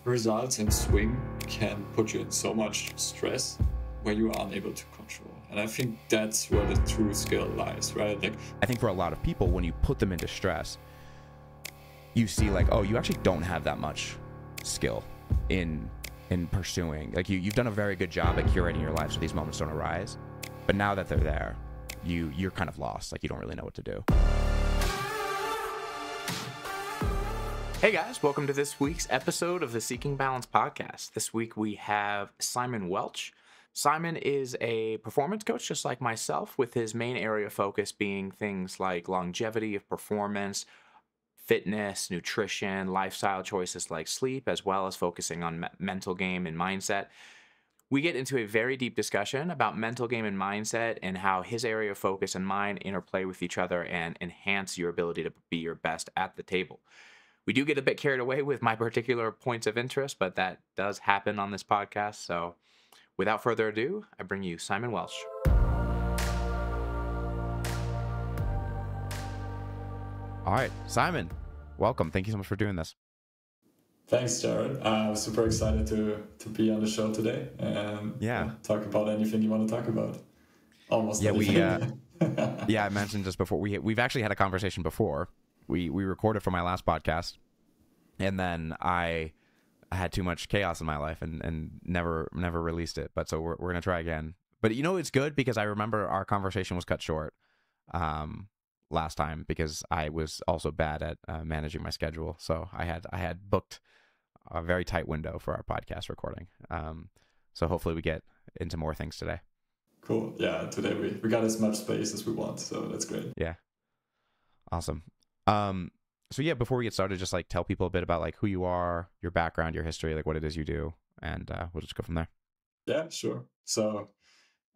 results and swing can put you in so much stress where you are unable to control. And I think that's where the true skill lies, right? Like, I think for a lot of people, when you put them into stress, you see like, oh, you actually don't have that much skill in pursuing. Like you've done a very good job at curating your life so these moments don't arise. But now that they're there, you're kind of lost. Like you don't really know what to do. Hey guys, welcome to this week's episode of the Seeking Balance podcast. This week we have Simon Welsch. Simon is a performance coach just like myself, with his main area of focus being things like longevity of performance, fitness, nutrition, lifestyle choices like sleep, as well as focusing on mental game and mindset. We get into a very deep discussion about mental game and mindset and how his area of focus and mine interplay with each other and enhance your ability to be your best at the table. We do get a bit carried away with my particular points of interest, but that does happen on this podcast. So without further ado, I bring you Simon Welsch. All right, Simon, welcome. Thank you so much for doing this. thanks, Jared. I'm super excited to be on the show today and talk about anything you want to talk about. Almost anything. I mentioned just before we've actually had a conversation before. We recorded for my last podcast, and then I had too much chaos in my life and never released it. But so we're gonna try again. But you know, it's good because I remember our conversation was cut short last time because I was also bad at managing my schedule. So I had booked a very tight window for our podcast recording. So hopefully we get into more things today. Cool. Yeah, today we got as much space as we want, so that's great. Yeah. Awesome. So yeah, before we get started, just like tell people a bit about like who you are, your background, your history, like what it is you do, and we'll just go from there. Yeah, sure. So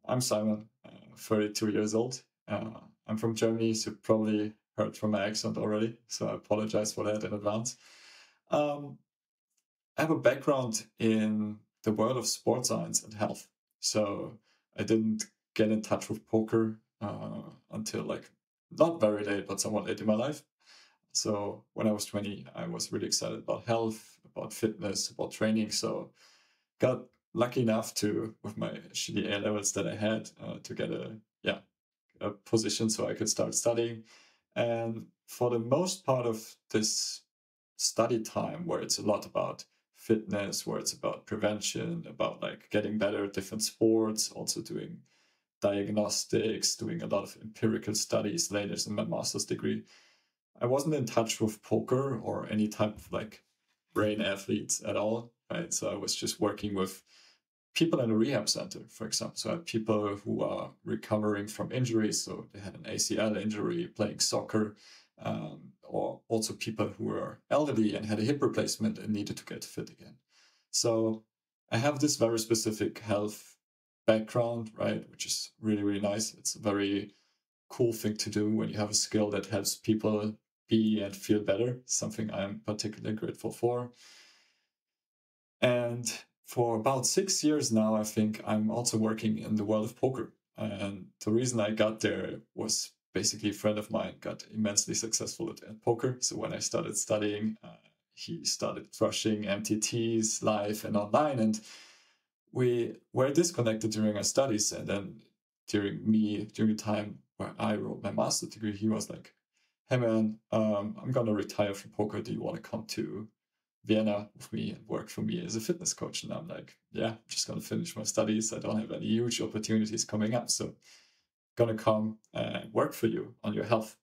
I'm Simon, 32 years old. I'm from Germany, so you probably heard from my accent already, so I apologize for that in advance. I have a background in the world of sports science and health. So I didn't get in touch with poker until like not very late, but somewhat late in my life. So when I was 20, I was really excited about health, about fitness, about training. So got lucky enough to, with my shitty A levels that I had, to get a position so I could start studying. And for the most part of this study time, where it's a lot about fitness, where it's about prevention, about like getting better at different sports, also doing diagnostics, doing a lot of empirical studies later in my master's degree, I wasn't in touch with poker or any type of like brain athletes at all, right? So I was just working with people in a rehab center, for example. So I had people who are recovering from injuries. So they had an ACL injury playing soccer, or also people who were elderly and had a hip replacement and needed to get fit again. So I have this very specific health background, right? Which is really, really nice. It's a very cool thing to do when you have a skill that helps people be and feel better, something I'm particularly grateful for. And for about 6 years now, I think I'm also working in the world of poker. And the reason I got there was basically a friend of mine got immensely successful at poker. So when I started studying, he started crushing MTTs live and online. And we were disconnected during our studies. And then during the time where I wrote my master's degree, he was like, hey man, I'm going to retire from poker. Do you want to come to Vienna with me and work for me as a fitness coach? And I'm like, yeah, I'm just going to finish my studies. I don't have any huge opportunities coming up. So going to come and work for you on your health.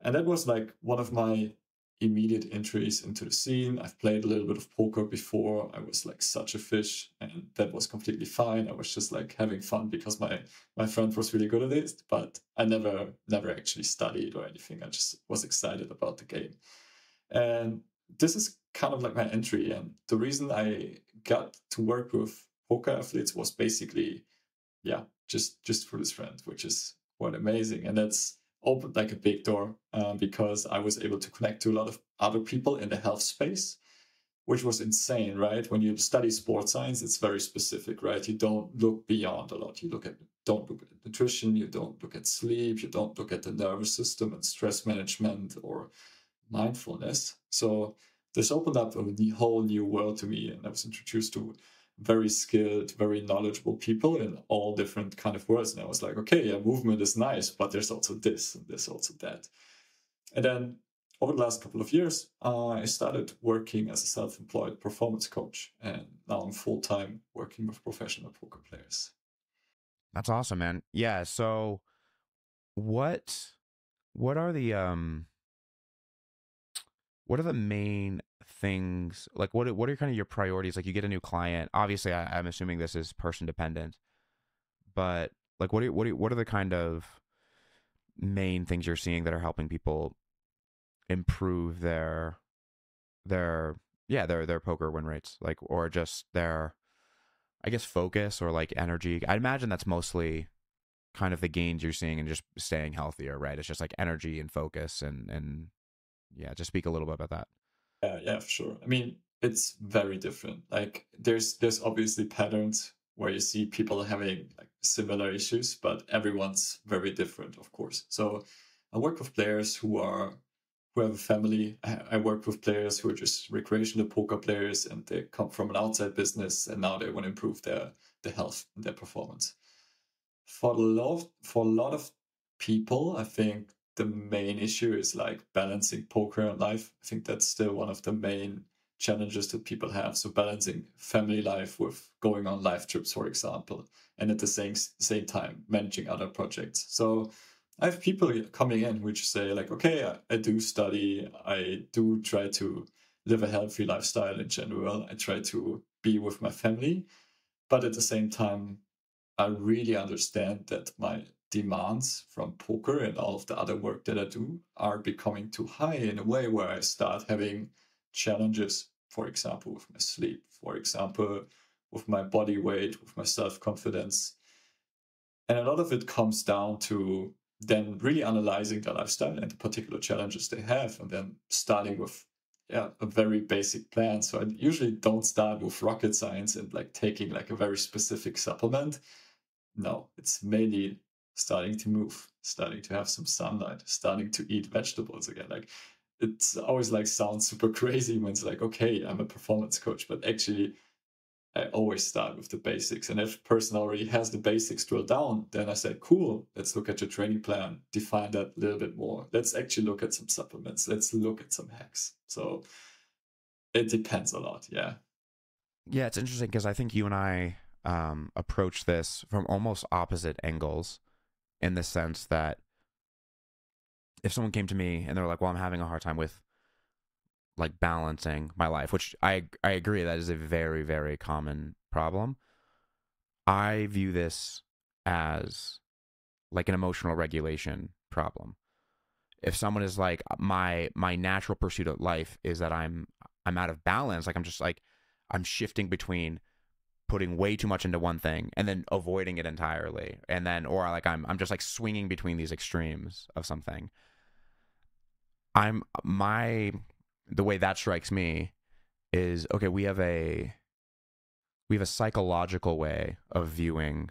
And that was like one of my immediate entries into the scene. I've played a little bit of poker before. I was like such a fish, and that was completely fine. I was just like having fun because my friend was really good at it, but I never actually studied or anything. I just was excited about the game. And this is kind of like my entry. And the reason I got to work with poker athletes was basically, just for this friend, which is quite amazing. And that's opened like a big door because I was able to connect to a lot of other people in the health space, which was insane, right? When you study sports science, it's very specific, right? You don't look beyond a lot. You don't look at nutrition, you don't look at sleep, you don't look at the nervous system and stress management or mindfulness. So this opened up a whole new world to me, and I was introduced to very skilled, very knowledgeable people in all different kind of worlds. And I was like, okay, yeah, movement is nice, but there's also this and there's also that. And then over the last couple of years, I started working as a self-employed performance coach, and now I'm full-time working with professional poker players. That's awesome, man. Yeah. So what are the what are the main things, like what are kind of your priorities? Like, you get a new client, obviously I'm assuming this is person dependent, but like what are the kind of main things you're seeing that are helping people improve their poker win rates, like, or just their, I guess, focus or like energy? I imagine that's mostly kind of the gains you're seeing and just staying healthier, right? It's just like energy and focus, and yeah, just speak a little bit about that. Yeah, for sure. I mean, it's very different. Like there's obviously patterns where you see people having like similar issues, but everyone's very different, of course. So I work with players who have a family. I work with players who are just recreational poker players, and they come from an outside business, and now they want to improve their health and their performance. For a lot of people, I think the main issue is like balancing poker and life. I think that's still one of the main challenges that people have. So balancing family life with going on life trips, for example, and at the same time managing other projects. So I have people coming in which say like, okay, I do study, I do try to live a healthy lifestyle in general. I try to be with my family, but at the same time, I really understand that my demands from poker and all of the other work that I do are becoming too high in a way where I start having challenges, for example, with my sleep, for example, with my body weight, with my self-confidence. And a lot of it comes down to then really analyzing their lifestyle and the particular challenges they have, and then starting with a very basic plan. So I usually don't start with rocket science and like taking like a very specific supplement. No, it's mainly starting to move, starting to have some sunlight, starting to eat vegetables again. Like it's always like sounds super crazy when it's like, okay, I'm a performance coach, but actually I always start with the basics. And if a person already has the basics drilled down, then I say, cool, let's look at your training plan, define that a little bit more. Let's actually look at some supplements. Let's look at some hacks. So it depends a lot. Yeah. Yeah, it's interesting because I think you and I approach this from almost opposite angles, in the sense that if someone came to me and they're like, well, I'm having a hard time with like balancing my life, which I agree, that is a very, very common problem. I view this as like an emotional regulation problem. If someone is like, my natural pursuit of life is that I'm out of balance, like I'm just like, I'm shifting between putting way too much into one thing and then avoiding it entirely, and then, or like I'm just like swinging between these extremes of something. The way that strikes me is, okay, we have a psychological way of viewing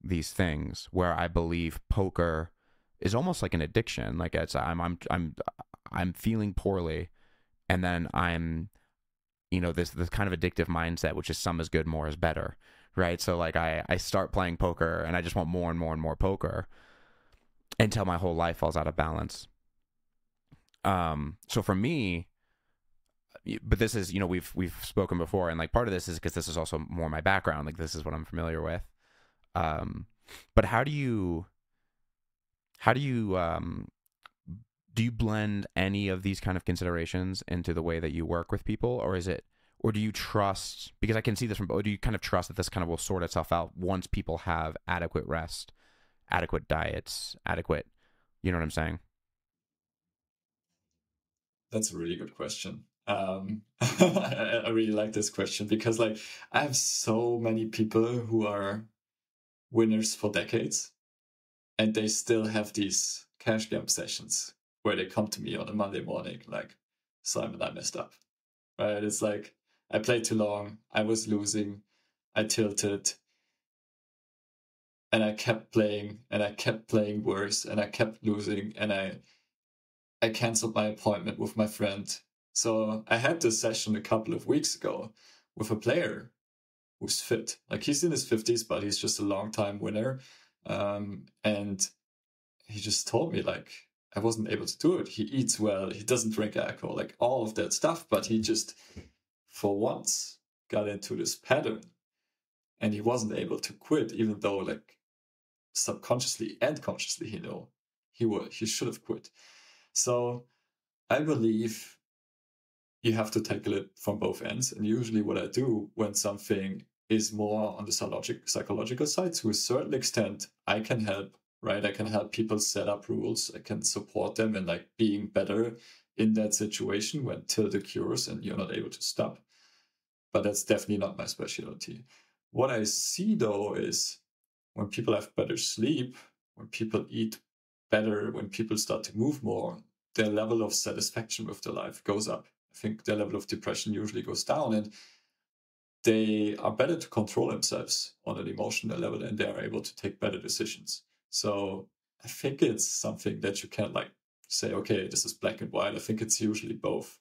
these things where I believe poker is almost like an addiction. Like it's I'm feeling poorly, and then I'm, this kind of addictive mindset, which is some is good, more is better, right? So like I start playing poker and I just want more and more and more poker until my whole life falls out of balance. So for me, but this is, we've spoken before, and like part of this is because this is also more my background, like this is what I'm familiar with. But how do you do you blend any of these kind of considerations into the way that you work with people, or do you trust, because I can see this from, do you kind of trust that this kind of will sort itself out once people have adequate rest, adequate diets, adequate, you know what I'm saying? That's a really good question. I really like this question because like I have so many people who are winners for decades, and they still have these cash game sessions where they come to me on a Monday morning like, Simon, I messed up. Right? It's like I played too long, I was losing, I tilted, and I kept playing and I kept playing worse and I kept losing, and I canceled my appointment with my friend So I had this session a couple of weeks ago with a player who's fit. Like, he's in his 50s, but he's just a long time winner. And he just told me, like, I wasn't able to do it. He eats well, he doesn't drink alcohol, like all of that stuff, but he just, for once, got into this pattern, and he wasn't able to quit, even though, like, subconsciously and consciously he should have quit. So I believe you have to tackle it from both ends. And usually what I do when something is more on the psychological side, to a certain extent, I can help, right? I can help people set up rules. I can support them in, like, being better in that situation when till the cures and you're not able to stop. But that's definitely not my specialty. What I see, though, is when people have better sleep, when people eat better, when people start to move more, their level of satisfaction with their life goes up. I think their level of depression usually goes down, and they are better to control themselves on an emotional level, and they are able to take better decisions. So I think it's something that you can't, like, say, okay, this is black and white. I think it's usually both.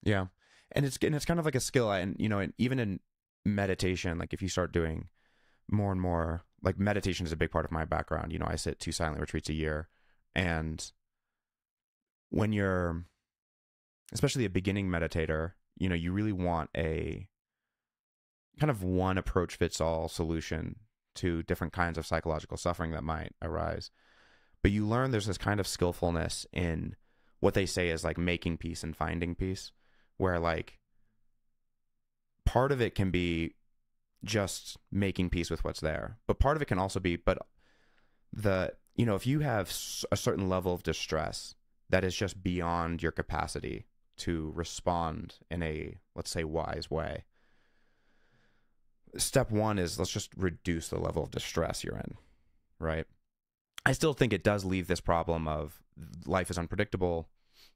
Yeah. And it's kind of like a skill. And, you know, and even in meditation, like if you start doing more and more, like meditation is a big part of my background. You know, I sit 2 silent retreats a year. And when you're, especially a beginning meditator, you know, you really want a kind of one approach fits all solution to different kinds of psychological suffering that might arise. But you learn there's this kind of skillfulness in what they say is like making peace and finding peace, where like part of it can be just making peace with what's there, but part of it can also be, you know, if you have a certain level of distress that is just beyond your capacity to respond in a, let's say, wise way, step one is let's just reduce the level of distress you're in, right? I still think it does leave this problem of life is unpredictable.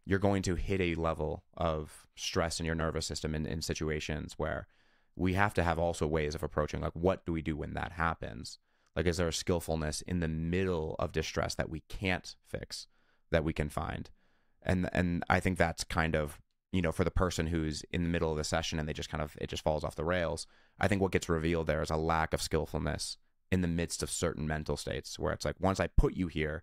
You're going to hit a level of stress in your nervous system in situations where we have to have also ways of approaching, like, what do we do when that happens? Like, is there a skillfulness in the middle of distress that we can't fix, that we can find? And I think that's kind of, you know, for the person who's in the middle of the session and they just kind of, it just falls off the rails. I think what gets revealed there is a lack of skillfulness in the midst of certain mental states, where it's like, once I put you here,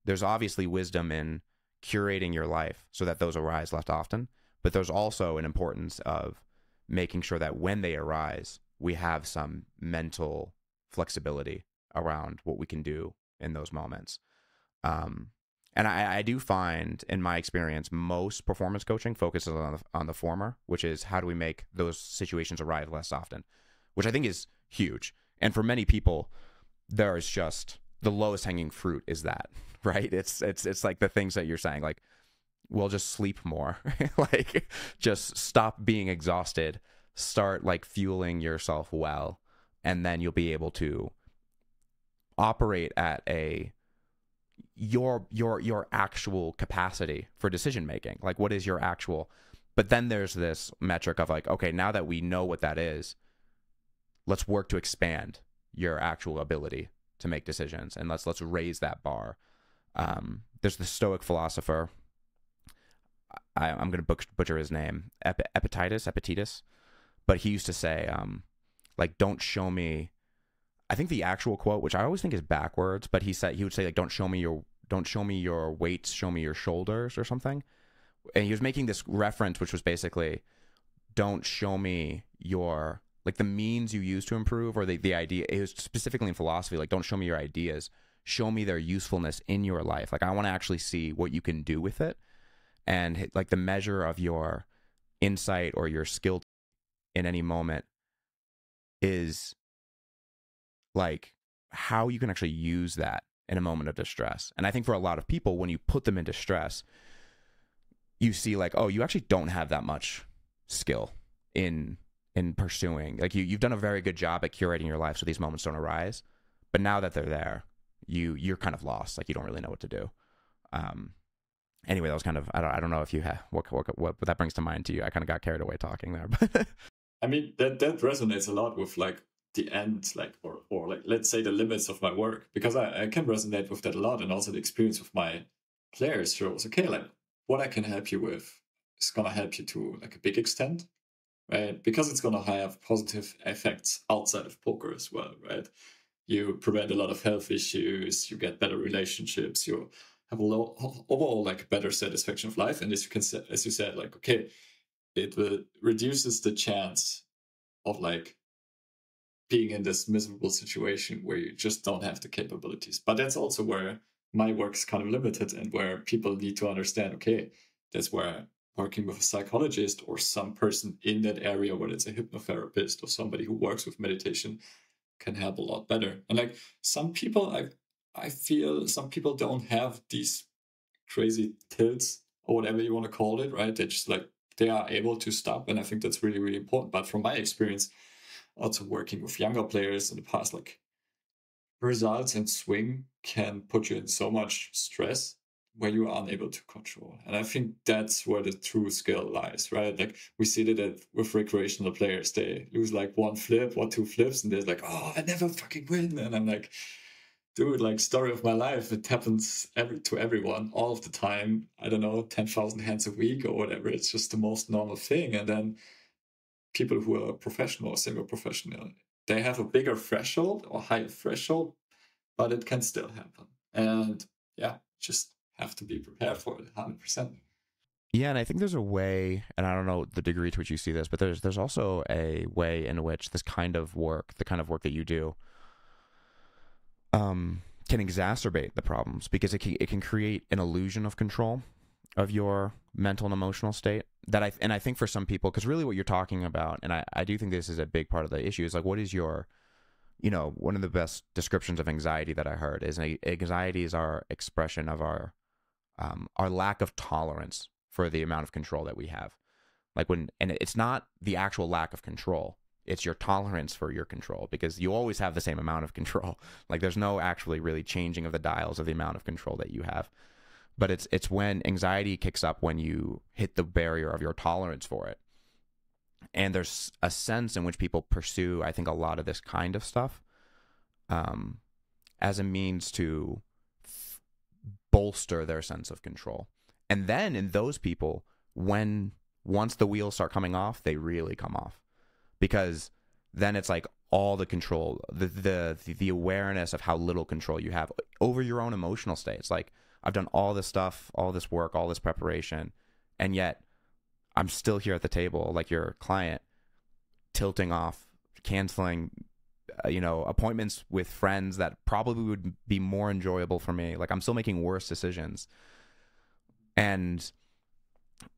there's obviously wisdom in curating your life so that those arise less often, but there's also an importance of making sure that when they arise, we have some mental flexibility around what we can do in those moments. And I do find, in my experience, most performance coaching focuses on the former, which is how do we make those situations arrive less often, which I think is huge. And for many people, there is just the lowest hanging fruit is that, right? It's like the things that you're saying, like, well, just sleep more, like just stop being exhausted, start like fueling yourself well, and then you'll be able to operate at your actual capacity for decision making. Like, what is your actual, but then there's this metric of like, okay, now that we know what that is, let's work to expand your actual ability to make decisions, and let's raise that bar. There's the Stoic philosopher, I'm going to butcher his name, Epictetus, but he used to say, like, don't show me, I think the actual quote, which I always think is backwards, but he would say, like, don't show me your weights, show me your shoulders, or something. And he was making this reference, which was basically, don't show me your, like, the means you use to improve, or the idea. It was specifically in philosophy, like, don't show me your ideas, show me their usefulness in your life. Like, I want to actually see what you can do with it. And like the measure of your insight or your skill in any moment is like how you can actually use that in a moment of distress. And I think for a lot of people, when you put them in distress, you see like, oh, you actually don't have that much skill in pursuing. Like you've done a very good job at curating your life so these moments don't arise. But now that they're there, you're kind of lost. Like you don't really know what to do. Anyway, that was kind of, I don't know if you have what that brings to mind to you. I kind of got carried away talking there, but I mean, that resonates a lot with like the end, like, or like, let's say the limits of my work, because I can resonate with that a lot. And also the experience with my players shows, okay, like what I can help you with, is going to help you to like a big extent, right? Because it's going to have positive effects outside of poker as well, right? You prevent a lot of health issues, you get better relationships, you have a overall like better satisfaction of life. And as you can say, as you said, like, okay, it will reduces the chance of like being in this miserable situation where you just don't have the capabilities. But that's also where my work is kind of limited, and where people need to understand, okay, that's where working with a psychologist or some person in that area, whether it's a hypnotherapist or somebody who works with meditation, can help a lot better. And like some people, I feel some people don't have these crazy tilts or whatever you want to call it, right? They just like, they are able to stop. And I think that's really, really important. But from my experience, also working with younger players in the past, like results and swing can put you in so much stress where you are unable to control. And I think that's where the true skill lies, right? Like we see that with recreational players, they lose like one flip or two flips and they're like, oh, I never fucking win. And I'm like, dude, like story of my life. It happens to everyone all of the time. I don't know, 10,000 hands a week or whatever. It's just the most normal thing. And then people who are professional or semi-professional, they have a bigger threshold or higher threshold, but it can still happen. And yeah, just have to be prepared for it 100%. Yeah, and I think there's a way, and I don't know the degree to which you see this, but there's also a way in which this kind of work, the kind of work that you do, can exacerbate the problems, because it can create an illusion of control of your mental and emotional state. I think for some people, because really what you're talking about, and I do think this is a big part of the issue, is like, what is your, one of the best descriptions of anxiety that I heard is anxiety is our expression of our lack of tolerance for the amount of control that we have. And it's not the actual lack of control, it's your tolerance for your control, because you always have the same amount of control. Like there's no actually really changing of the dials of the amount of control that you have. But it's when anxiety kicks up when you hit the barrier of your tolerance for it. And there's a sense in which people pursue, I think, a lot of this kind of stuff as a means to bolster their sense of control. And then in those people, once the wheels start coming off, they really come off. Because then it's like all the control, the awareness of how little control you have over your own emotional state. It's like, I've done all this stuff, all this work, all this preparation, and yet I'm still here at the table, like your client, tilting off, canceling, appointments with friends that probably would be more enjoyable for me. Like I'm still making worse decisions, and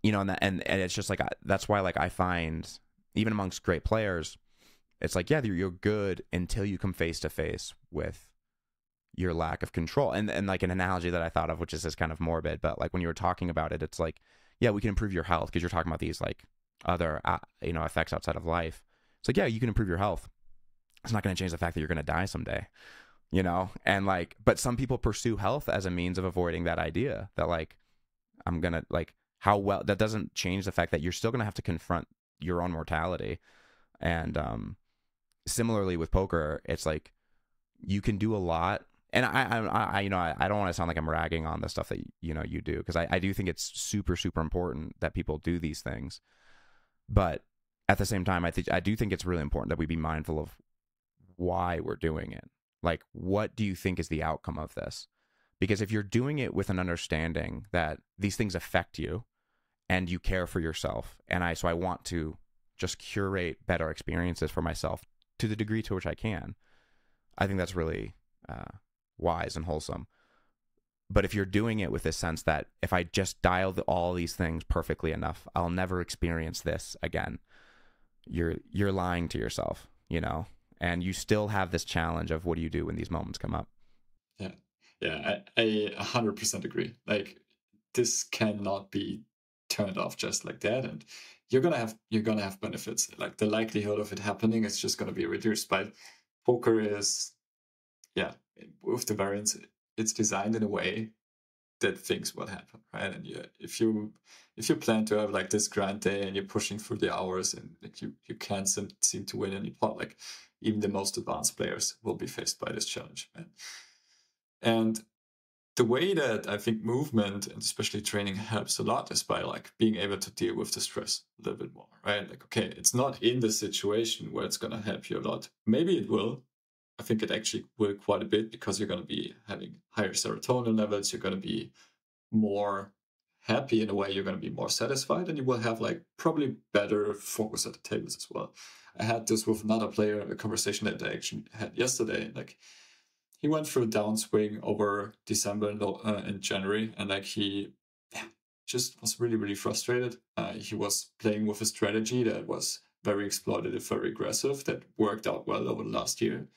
and it's just like that's why, like, I find even amongst great players, it's like, yeah, you're good until you come face to face with your lack of control. And like an analogy that I thought of, which is just kind of morbid, but like when you were talking about it, it's like, yeah, we can improve your health, because you're talking about these like other effects outside of life. It's like, yeah, you can improve your health. It's not going to change the fact that you're going to die someday, and like, but some people pursue health as a means of avoiding that idea that like, I'm going to like, that doesn't change the fact that you're still going to have to confront your own mortality. And similarly with poker, it's like you can do a lot. And I don't want to sound like I'm ragging on the stuff that you do, because I do think it's super, super important that people do these things. But at the same time, I do think it's really important that we be mindful of why we're doing it. Like, what do you think is the outcome of this? Because if you're doing it with an understanding that these things affect you and you care for yourself, so I want to just curate better experiences for myself to the degree to which I can, I think that's really wise and wholesome. But if you're doing it with this sense that if I just dial all these things perfectly enough, I'll never experience this again, you're lying to yourself, and you still have this challenge of what do you do when these moments come up. Yeah, I 100% agree. Like, this cannot be turned off just like that, and you're gonna have benefits. Like the likelihood of it happening is just gonna be reduced. But poker is, yeah, with the variance, it's designed in a way that things will happen, right? And if you plan to have like this grand day and you're pushing through the hours and like you can't seem to win any pot, like even the most advanced players will be faced by this challenge, man. And the way that I think movement and especially training helps a lot is by like being able to deal with the stress a little bit more, right? Like, okay, it's not in the situation where it's going to help you a lot. Maybe it will. I think it actually will quite a bit, because you're going to be having higher serotonin levels. You're going to be more happy in a way. You're going to be more satisfied, and you will have like probably better focus at the tables as well. I had this with another player, a conversation that I actually had yesterday. Like, he went through a downswing over December and January, and like he just was really, really frustrated. He was playing with a strategy that was very exploitative, very aggressive, that worked out well over the last year.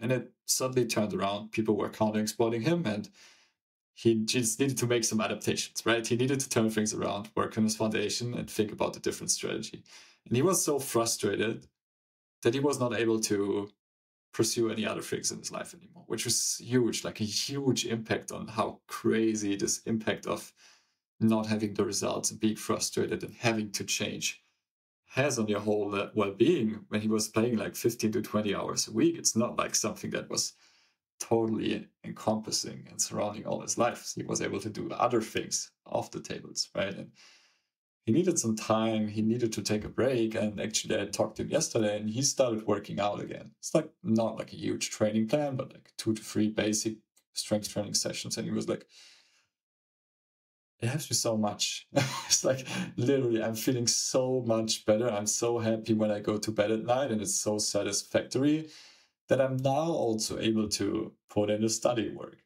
And it suddenly turned around. People were counter-exploiting him, and he just needed to make some adaptations, right? He needed to turn things around, work on his foundation, and think about a different strategy. And he was so frustrated that he was not able to pursue any other things in his life anymore, which was huge, like a huge impact on how crazy this impact of not having the results and being frustrated and having to change has on your whole well-being. When he was playing like 15 to 20 hours a week, it's not like something that was totally encompassing and surrounding all his life. He was able to do other things off the tables, right? And he needed some time. He needed to take a break. And actually, I talked to him yesterday, and he started working out again. It's like not like a huge training plan, but like 2 to 3 basic strength training sessions. And he was like, it helps me so much. It's like, literally, I'm feeling so much better. I'm so happy when I go to bed at night, and it's so satisfactory that I'm now also able to put in the study work,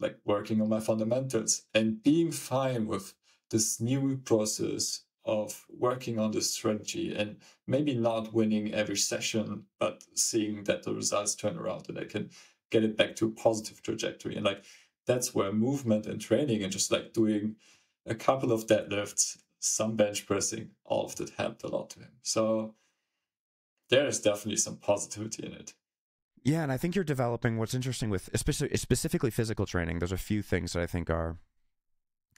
like working on my fundamentals and being fine with this new process of working on this strategy, and maybe not winning every session, but seeing that the results turn around and I can get it back to a positive trajectory. And like, that's where movement and training and just like doing a couple of deadlifts, some bench pressing, all of that helped a lot to him. So there is definitely some positivity in it. Yeah, and I think you're developing what's interesting with specifically physical training. There's a few things that I think are,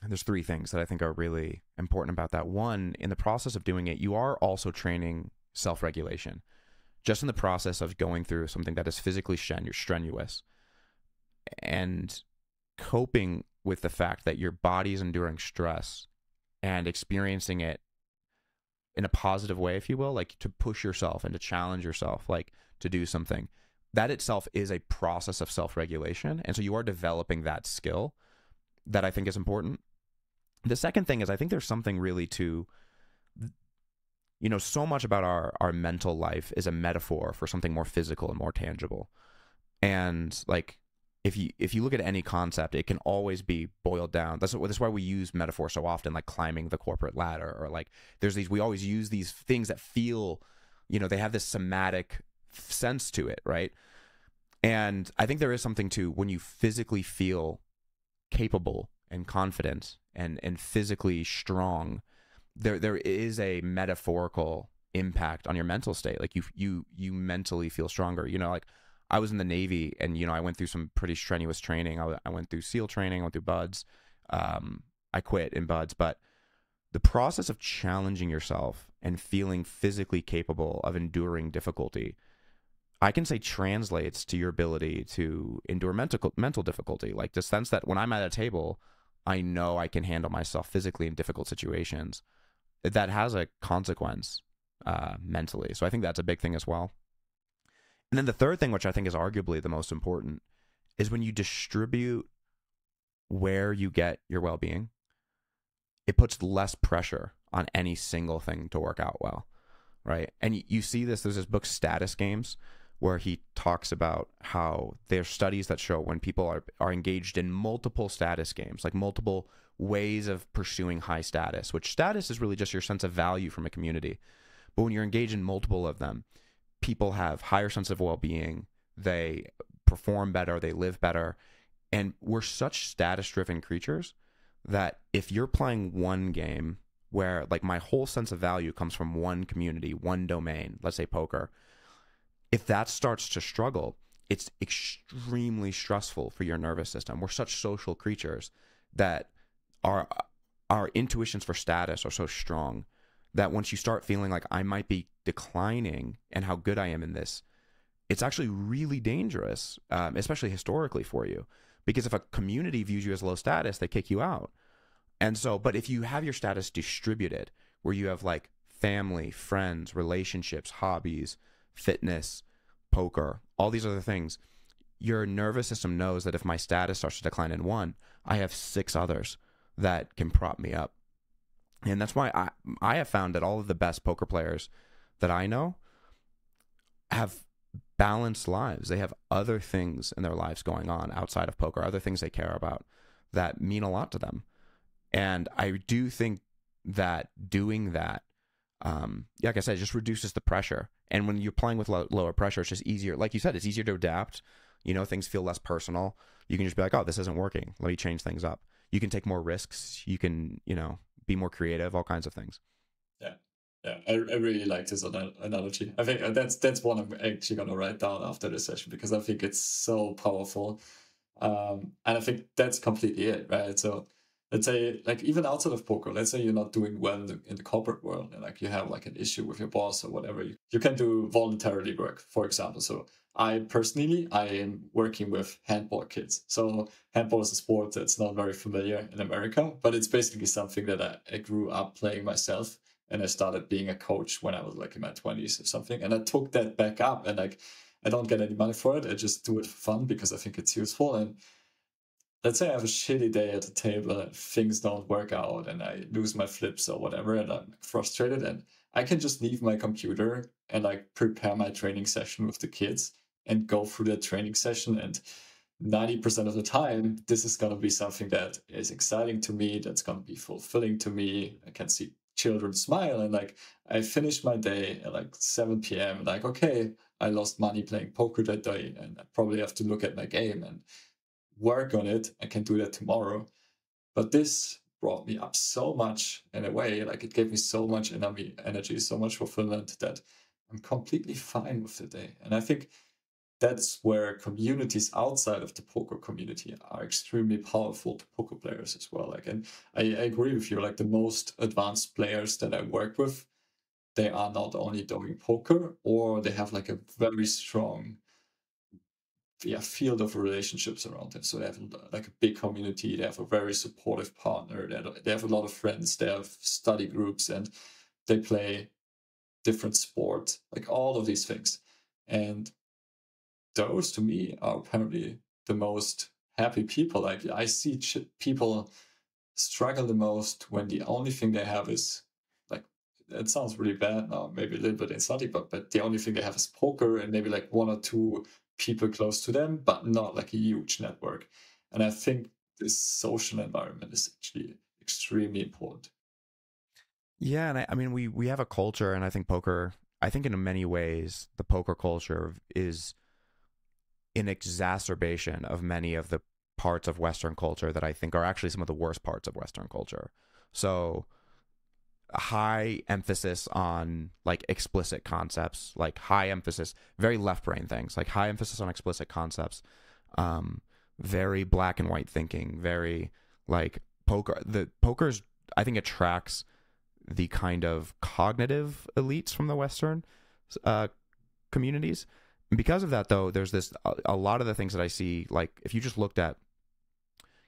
there's 3 things that I think are really important about that. One, in the process of doing it, you are also training self-regulation. Just in the process of going through something that is physically strenuous and coping with the fact that your body is enduring stress and experiencing it in a positive way, if you will, like to push yourself and to challenge yourself, like to do something. That itself is a process of self-regulation. And so you are developing that skill that I think is important. The second thing is, I think there's something really to, so much about our mental life is a metaphor for something more physical and more tangible. And like, if you look at any concept, it can always be boiled down. That's why we use metaphor so often, like climbing the corporate ladder, or like we always use these things that feel, they have this somatic sense to it, right? And I think there is something to when you physically feel capable and confident and physically strong, there is a metaphorical impact on your mental state. Like you mentally feel stronger. Like I was in the Navy, and I went through some pretty strenuous training. I went through SEAL training, I went through BUDS. I quit in BUDS, but the process of challenging yourself and feeling physically capable of enduring difficulty, I can say translates to your ability to endure mental difficulty. Like the sense that when I'm at a table, I know I can handle myself physically in difficult situations. That has a consequence mentally. So I think that's a big thing as well. And then the third thing, which I think is arguably the most important, is when you distribute where you get your well-being, it puts less pressure on any single thing to work out well, right? And you see this, there's this book, Status Games, where he talks about how there are studies that show when people are engaged in multiple status games, like multiple ways of pursuing high status, which status is really just your sense of value from a community. But when you're engaged in multiple of them, people have higher sense of well-being, they perform better, they live better. And we're such status-driven creatures that if you're playing one game where like my whole sense of value comes from one community, one domain, let's say poker, if that starts to struggle, it's extremely stressful for your nervous system. We're such social creatures that our intuitions for status are so strong that once you start feeling like I might be declining and how good I am in this, it's actually really dangerous, especially historically for you. because if a community views you as low status, they kick you out. And so, but if you have your status distributed, where you have like family, friends, relationships, hobbies, fitness, poker, all these other things, your nervous system knows that if my status starts to decline in one, I have 6 others that can prop me up. And that's why I have found that all of the best poker players that I know have balanced lives. They have other things in their lives going on outside of poker, other things they care about that mean a lot to them. And I do think that doing that, like I said, it just reduces the pressure. And when you're playing with lower pressure, it's just easier. Like you said, it's easier to adapt. You know, things feel less personal. You can just be like, oh, this isn't working. Let me change things up. You can take more risks. You can, you know, be more creative, all kinds of things. Yeah. Yeah, I really like this analogy. I think that's one I'm actually going to write down after this session, because I think it's so powerful. And I think that's completely it, right? So let's say, like, even outside of poker, let's say you're not doing well in the corporate world, and like you have like an issue with your boss or whatever, you can do voluntarily work, for example. So I am working with handball kids. So handball is a sport that's not very familiar in America, but it's basically something that I grew up playing myself. And I started being a coach when I was like in my 20s or something. And I took that back up, and like, I don't get any money for it. I just do it for fun because I think it's useful. And let's say I have a shitty day at the table and things don't work out and I lose my flips or whatever, and I'm frustrated, and I can just leave my computer and like prepare my training session with the kids and go through that training session. And 90% of the time, this is going to be something that is exciting to me, that's going to be fulfilling to me. I can see children smile, and like I finish my day at like 7 p.m. like, okay, I lost money playing poker that day, and I probably have to look at my game and work on it. I can do that tomorrow. But this brought me up so much in a way, like it gave me so much energy, so much fulfillment, that I'm completely fine with the day. And I think that's where communities outside of the poker community are extremely powerful to poker players as well. Like, and I agree with you, like the most advanced players that I work with, they are not only doing poker, or they have like a very strong field of relationships around them. So they have like a big community, they have a very supportive partner, they have a lot of friends, they have study groups, and they play different sports, like all of these things. And those to me are apparently the most happy people. Like I see people struggle the most when the only thing they have is, like, it sounds really bad now, maybe a little bit insulting, but the only thing they have is poker and maybe like 1 or 2 people close to them, but not like a huge network. And I think this social environment is actually extremely important. Yeah, and I mean, we have a culture, and I think poker, I think in many ways, the poker culture is an exacerbation of many of the parts of Western culture that I think are actually some of the worst parts of Western culture. So high emphasis on like explicit concepts, like high emphasis, very left brain things, like high emphasis on explicit concepts, very black and white thinking, very like poker's, I think, attracts the kind of cognitive elites from the Western communities. And because of that, though, there's this, a lot of the things that I see, like if you just looked at,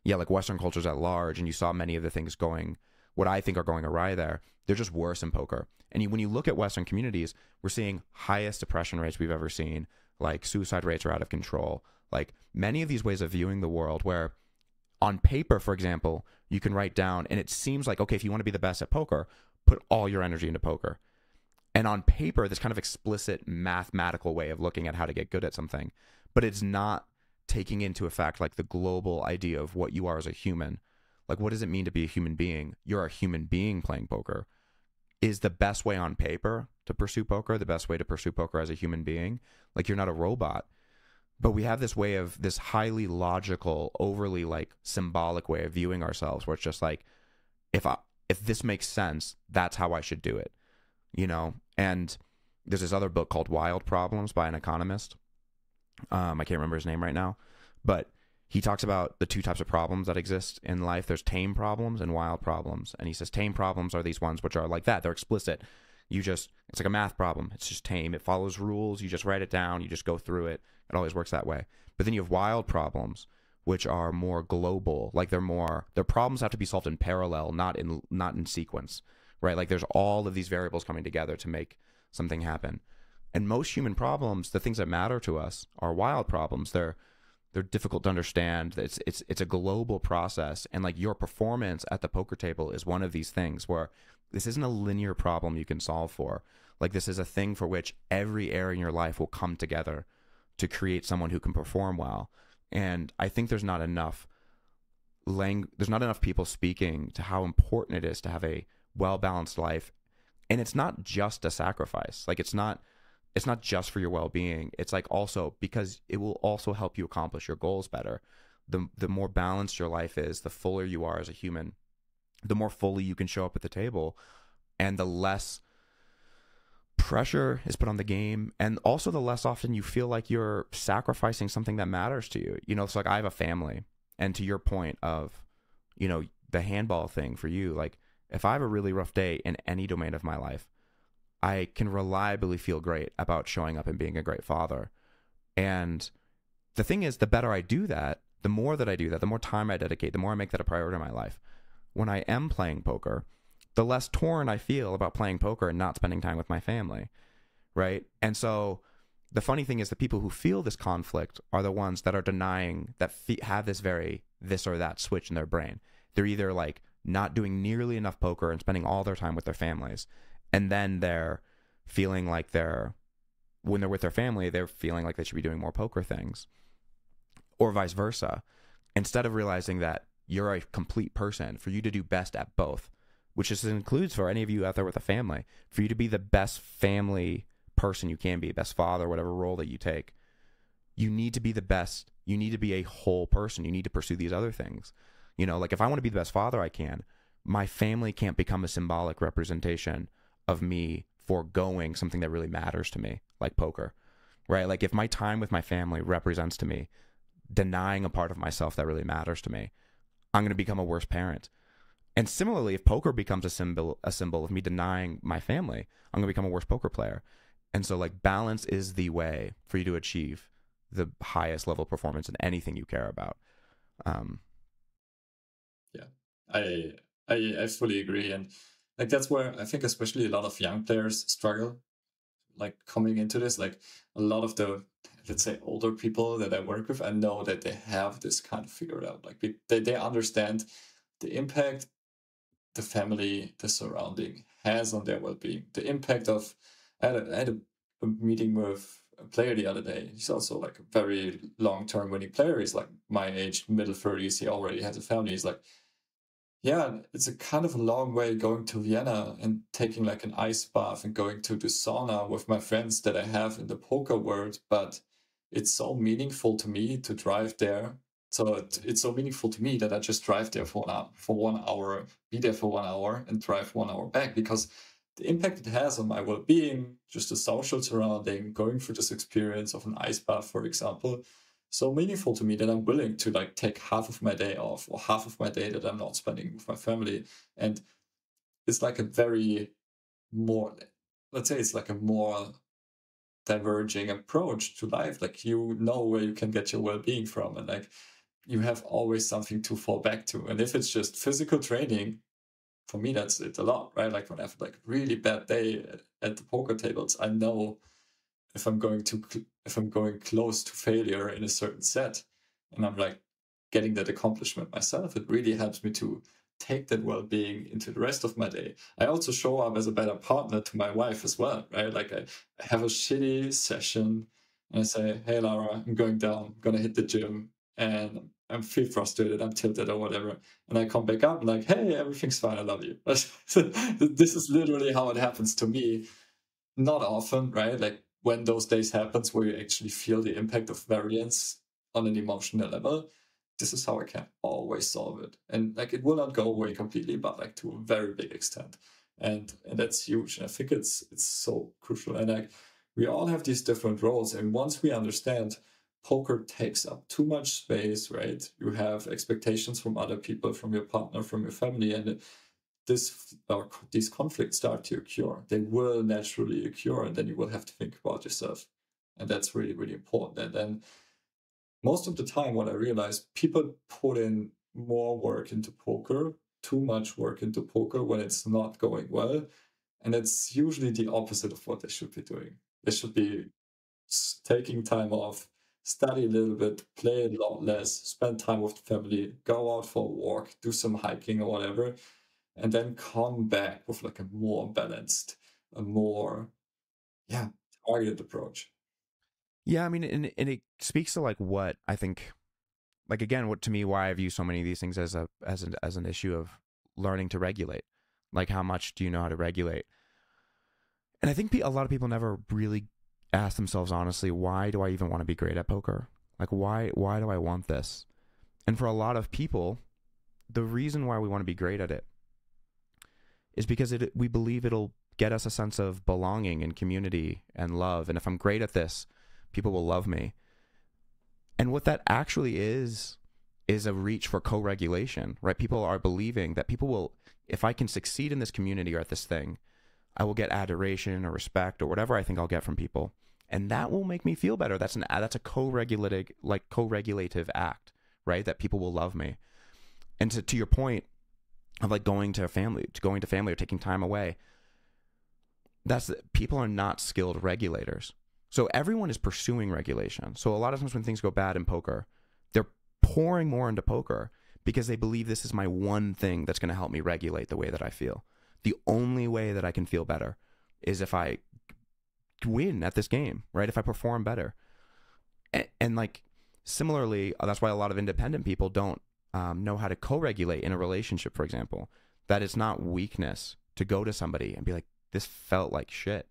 like Western cultures at large, and you saw many of the things going, what I think are going awry there, they're just worse in poker. And when you look at Western communities, we're seeing highest depression rates we've ever seen, like suicide rates are out of control, like many of these ways of viewing the world where on paper, for example, you can write down, and it seems like, okay, if you want to be the best at poker, put all your energy into poker. And on paper, this kind of explicit mathematical way of looking at how to get good at something, but it's not taking into effect like the global idea of what you are as a human. Like, what does it mean to be a human being? You're a human being playing poker. Is the best way on paper to pursue poker the best way to pursue poker as a human being? Like, you're not a robot. But we have this way of, this highly logical, overly like symbolic way of viewing ourselves, where it's just like, if this makes sense, that's how I should do it. You know, and there's this other book called Wild Problems by an economist. I can't remember his name right now, but he talks about the 2 types of problems that exist in life. There's tame problems and wild problems. And he says tame problems are these ones which are like that. They're explicit. It's like a math problem. It's just tame. It follows rules. You just write it down. You just go through it. It always works that way. But then you have wild problems, which are more global. Like their problems have to be solved in parallel, not in sequence, right? Like there's all of these variables coming together to make something happen. And most human problems, the things that matter to us, are wild problems. They're difficult to understand. It's a global process, and like your performance at the poker table is one of these things where this isn't a linear problem you can solve for. Like this is a thing for which every area in your life will come together to create someone who can perform well. And I think there's not enough people speaking to how important it is to have a well-balanced life. And it's not just a sacrifice. Like it's not just for your well-being. It's like also because it will also help you accomplish your goals better. The more balanced your life is, the fuller you are as a human, the more fully you can show up at the table, and the less pressure is put on the game, and also the less often you feel like you're sacrificing something that matters to you. You know, it's like I have a family, and to your point of, you know, the handball thing for you, like if I have a really rough day in any domain of my life, I can reliably feel great about showing up and being a great father. And the thing is, the better I do that, the more that I do that, the more time I dedicate, the more I make that a priority in my life. When I am playing poker, the less torn I feel about playing poker and not spending time with my family, right? And so the funny thing is the people who feel this conflict are the ones that are denying, that have this or that switch in their brain. They're either like not doing nearly enough poker and spending all their time with their families, and then they're feeling like when they're with their family, they're feeling like they should be doing more poker things, or vice versa. Instead of realizing that you're a complete person, for you to do best at both, which just includes for any of you out there with a family, for you to be the best family person you can be, best father, whatever role that you take, you need to be the best. You need to be a whole person. You need to pursue these other things. You know, like if I want to be the best father I can, my family can't become a symbolic representation of me foregoing something that really matters to me, like poker, right? Like if my time with my family represents to me denying a part of myself that really matters to me, I'm going to become a worse parent. And similarly, if poker becomes a symbol of me denying my family, I'm going to become a worse poker player. And so like balance is the way for you to achieve the highest level of performance in anything you care about. Yeah, I fully agree. And like that's where I think especially a lot of young players struggle, like coming into this. Like a lot of the, let's say, older people that I work with, I know that they have this kind of figured out. Like they understand the impact the family, the surrounding has on their well-being. The impact of, I had a meeting with a player the other day. He's also like a very long-term winning player. He's like my age, middle 30s. He already has a family. He's like, yeah, it's a kind of a long way going to Vienna and taking like an ice bath and going to the sauna with my friends that I have in the poker world. But it's so meaningful to me to drive there. So it's so meaningful to me that I just drive there for 1 hour, be there for 1 hour and drive 1 hour back, because the impact it has on my well-being, just the social surrounding, going through this experience of an ice bath, for example, so meaningful to me that I'm willing to like take half of my day off, or half of my day that I'm not spending with my family. And it's like a very more, let's say it's like a more diverging approach to life. Like you know where you can get your well-being from, and like you have always something to fall back to. And if it's just physical training, for me that's it a lot, right? Like when I have like a really bad day at the poker tables, I know if I'm going close to failure in a certain set, and I'm like getting that accomplishment myself, it really helps me to take that well-being into the rest of my day. I also show up as a better partner to my wife as well, right? Like I have a shitty session and I say, hey Laura, I'm going down, I'm gonna hit the gym, and I'm feel frustrated, I'm tilted or whatever, and I come back up and like, hey, everything's fine, I love you. This is literally how it happens to me. Not often, right? Like when those days happens where you actually feel the impact of variance on an emotional level, this is how I can always solve it. And like it will not go away completely, but like to a very big extent. And that's huge. And I think it's so crucial. And like we all have these different roles. And once we understand poker takes up too much space, right? You have expectations from other people, from your partner, from your family, and these conflicts start to occur. They will naturally occur, and then you will have to think about yourself, and that's really, really important. And then most of the time, what I realized, people put in more work into poker, too much work into poker when it's not going well. And it's usually the opposite of what they should be doing. They should be taking time off, study a little bit, play a lot less, spend time with the family, go out for a walk, do some hiking or whatever, and then come back with like a more balanced, a more targeted approach. Yeah, I mean, and it speaks to like what I think, like again, what to me, why I view so many of these things as an issue of learning to regulate. Like, how much do you know how to regulate? And I think a lot of people never really ask themselves honestly, why do I even want to be great at poker? Like, why do I want this? And for a lot of people, the reason why we want to be great at it is because we believe it'll get us a sense of belonging and community and love. And if I'm great at this, people will love me. And what that actually is a reach for co-regulation, right? People are believing that people will, if I can succeed in this community or at this thing, I will get adoration or respect or whatever I think I'll get from people. And that will make me feel better. That's a co-regulative act, right? That people will love me. And to your point of like going to family or taking time away, people are not skilled regulators. So everyone is pursuing regulation. So a lot of times when things go bad in poker, they're pouring more into poker because they believe this is my one thing that's going to help me regulate the way that I feel. The only way that I can feel better is if I win at this game, right? If I perform better. And like similarly, that's why a lot of independent people don't know how to co-regulate in a relationship, for example. That it's not weakness to go to somebody and be like, this felt like shit.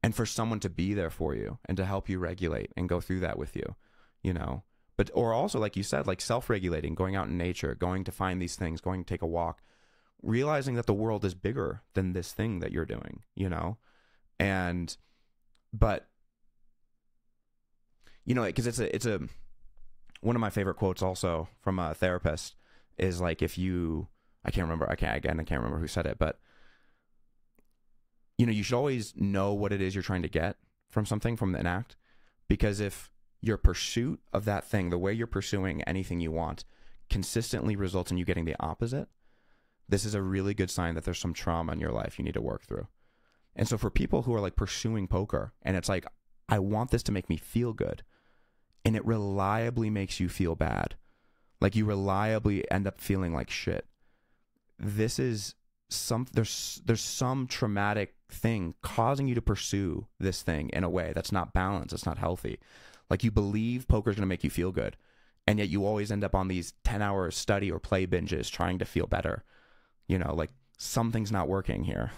And for someone to be there for you and to help you regulate and go through that with you, you know. But, or also, like you said, like self-regulating, going out in nature, going to find these things, going to take a walk, realizing that the world is bigger than this thing that you're doing, you know. And, but, you know, because it's a one of my favorite quotes also from a therapist is like, if you, I can't remember who said it, but you know, you should always know what it is you're trying to get from something, from an act, because if your pursuit of that thing, the way you're pursuing anything you want, consistently results in you getting the opposite, this is a really good sign that there's some trauma in your life you need to work through. And so for people who are like pursuing poker and it's like, I want this to make me feel good, and it reliably makes you feel bad, like you reliably end up feeling like shit, this is there's some traumatic thing causing you to pursue this thing in a way that's not balanced, it's not healthy. Like you believe poker is going to make you feel good, and yet you always end up on these 10-hour study or play binges trying to feel better. You know, like something's not working here.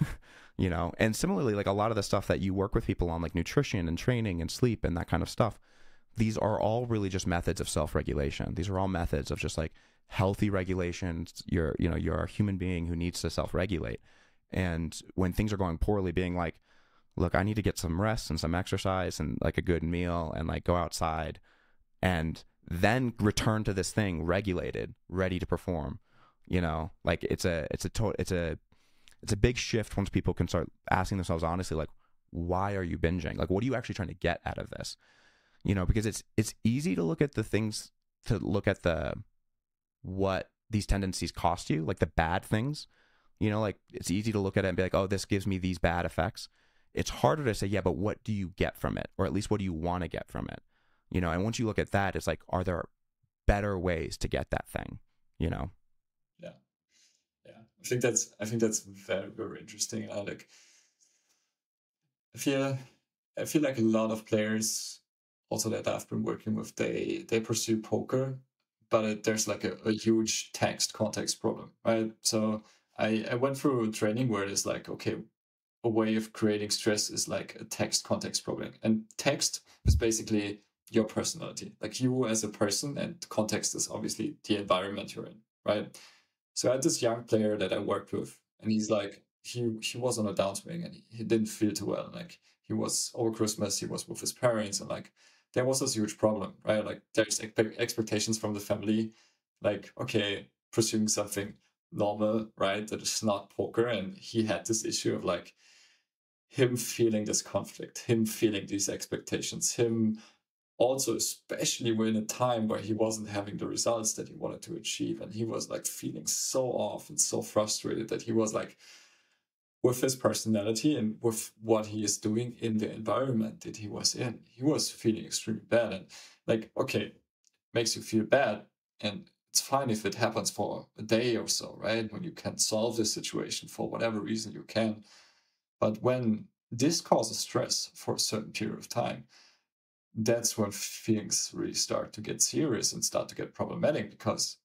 You know, and similarly, like a lot of the stuff that you work with people on, like nutrition and training and sleep and that kind of stuff, these are all really just methods of self-regulation. These are all methods of just like healthy regulation. You're a human being who needs to self-regulate. And when things are going poorly, being like, look, I need to get some rest and some exercise and like a good meal and like go outside and then return to this thing regulated, ready to perform. You know, like it's a big shift once people can start asking themselves honestly, like, why are you binging? Like, what are you actually trying to get out of this? You know, because it's easy to look at what these tendencies cost you, like the bad things, you know, like it's easy to look at it and be like, oh, this gives me these bad effects. It's harder to say, yeah, but what do you get from it? Or at least what do you want to get from it? You know, and once you look at that, it's like, are there better ways to get that thing, you know? Yeah. I think that's very, very interesting. Like, I feel like a lot of players also that I've been working with, they pursue poker, but there's like a huge text context problem, right? So I went through training where it's like, okay, a way of creating stress is like a text context problem. And text is basically your personality, like you as a person, and context is obviously the environment you're in, right? So I had this young player that I worked with, and he's like, he was on a downswing and he didn't feel too well. Like he was over Christmas, he was with his parents, and like there was this huge problem, right? Like there's expectations from the family, like, okay, pursuing something normal, right? That is not poker. And he had this issue of like him feeling this conflict, him feeling these expectations, him also, especially we're in a time where he wasn't having the results that he wanted to achieve, and he was like feeling so off and so frustrated that he was like, with his personality and with what he is doing in the environment that he was in, he was feeling extremely bad. And like, okay, makes you feel bad, and it's fine if it happens for a day or so, right? When you can solve the situation for whatever reason you can. But when this causes stress for a certain period of time, that's when things really start to get serious and start to get problematic, because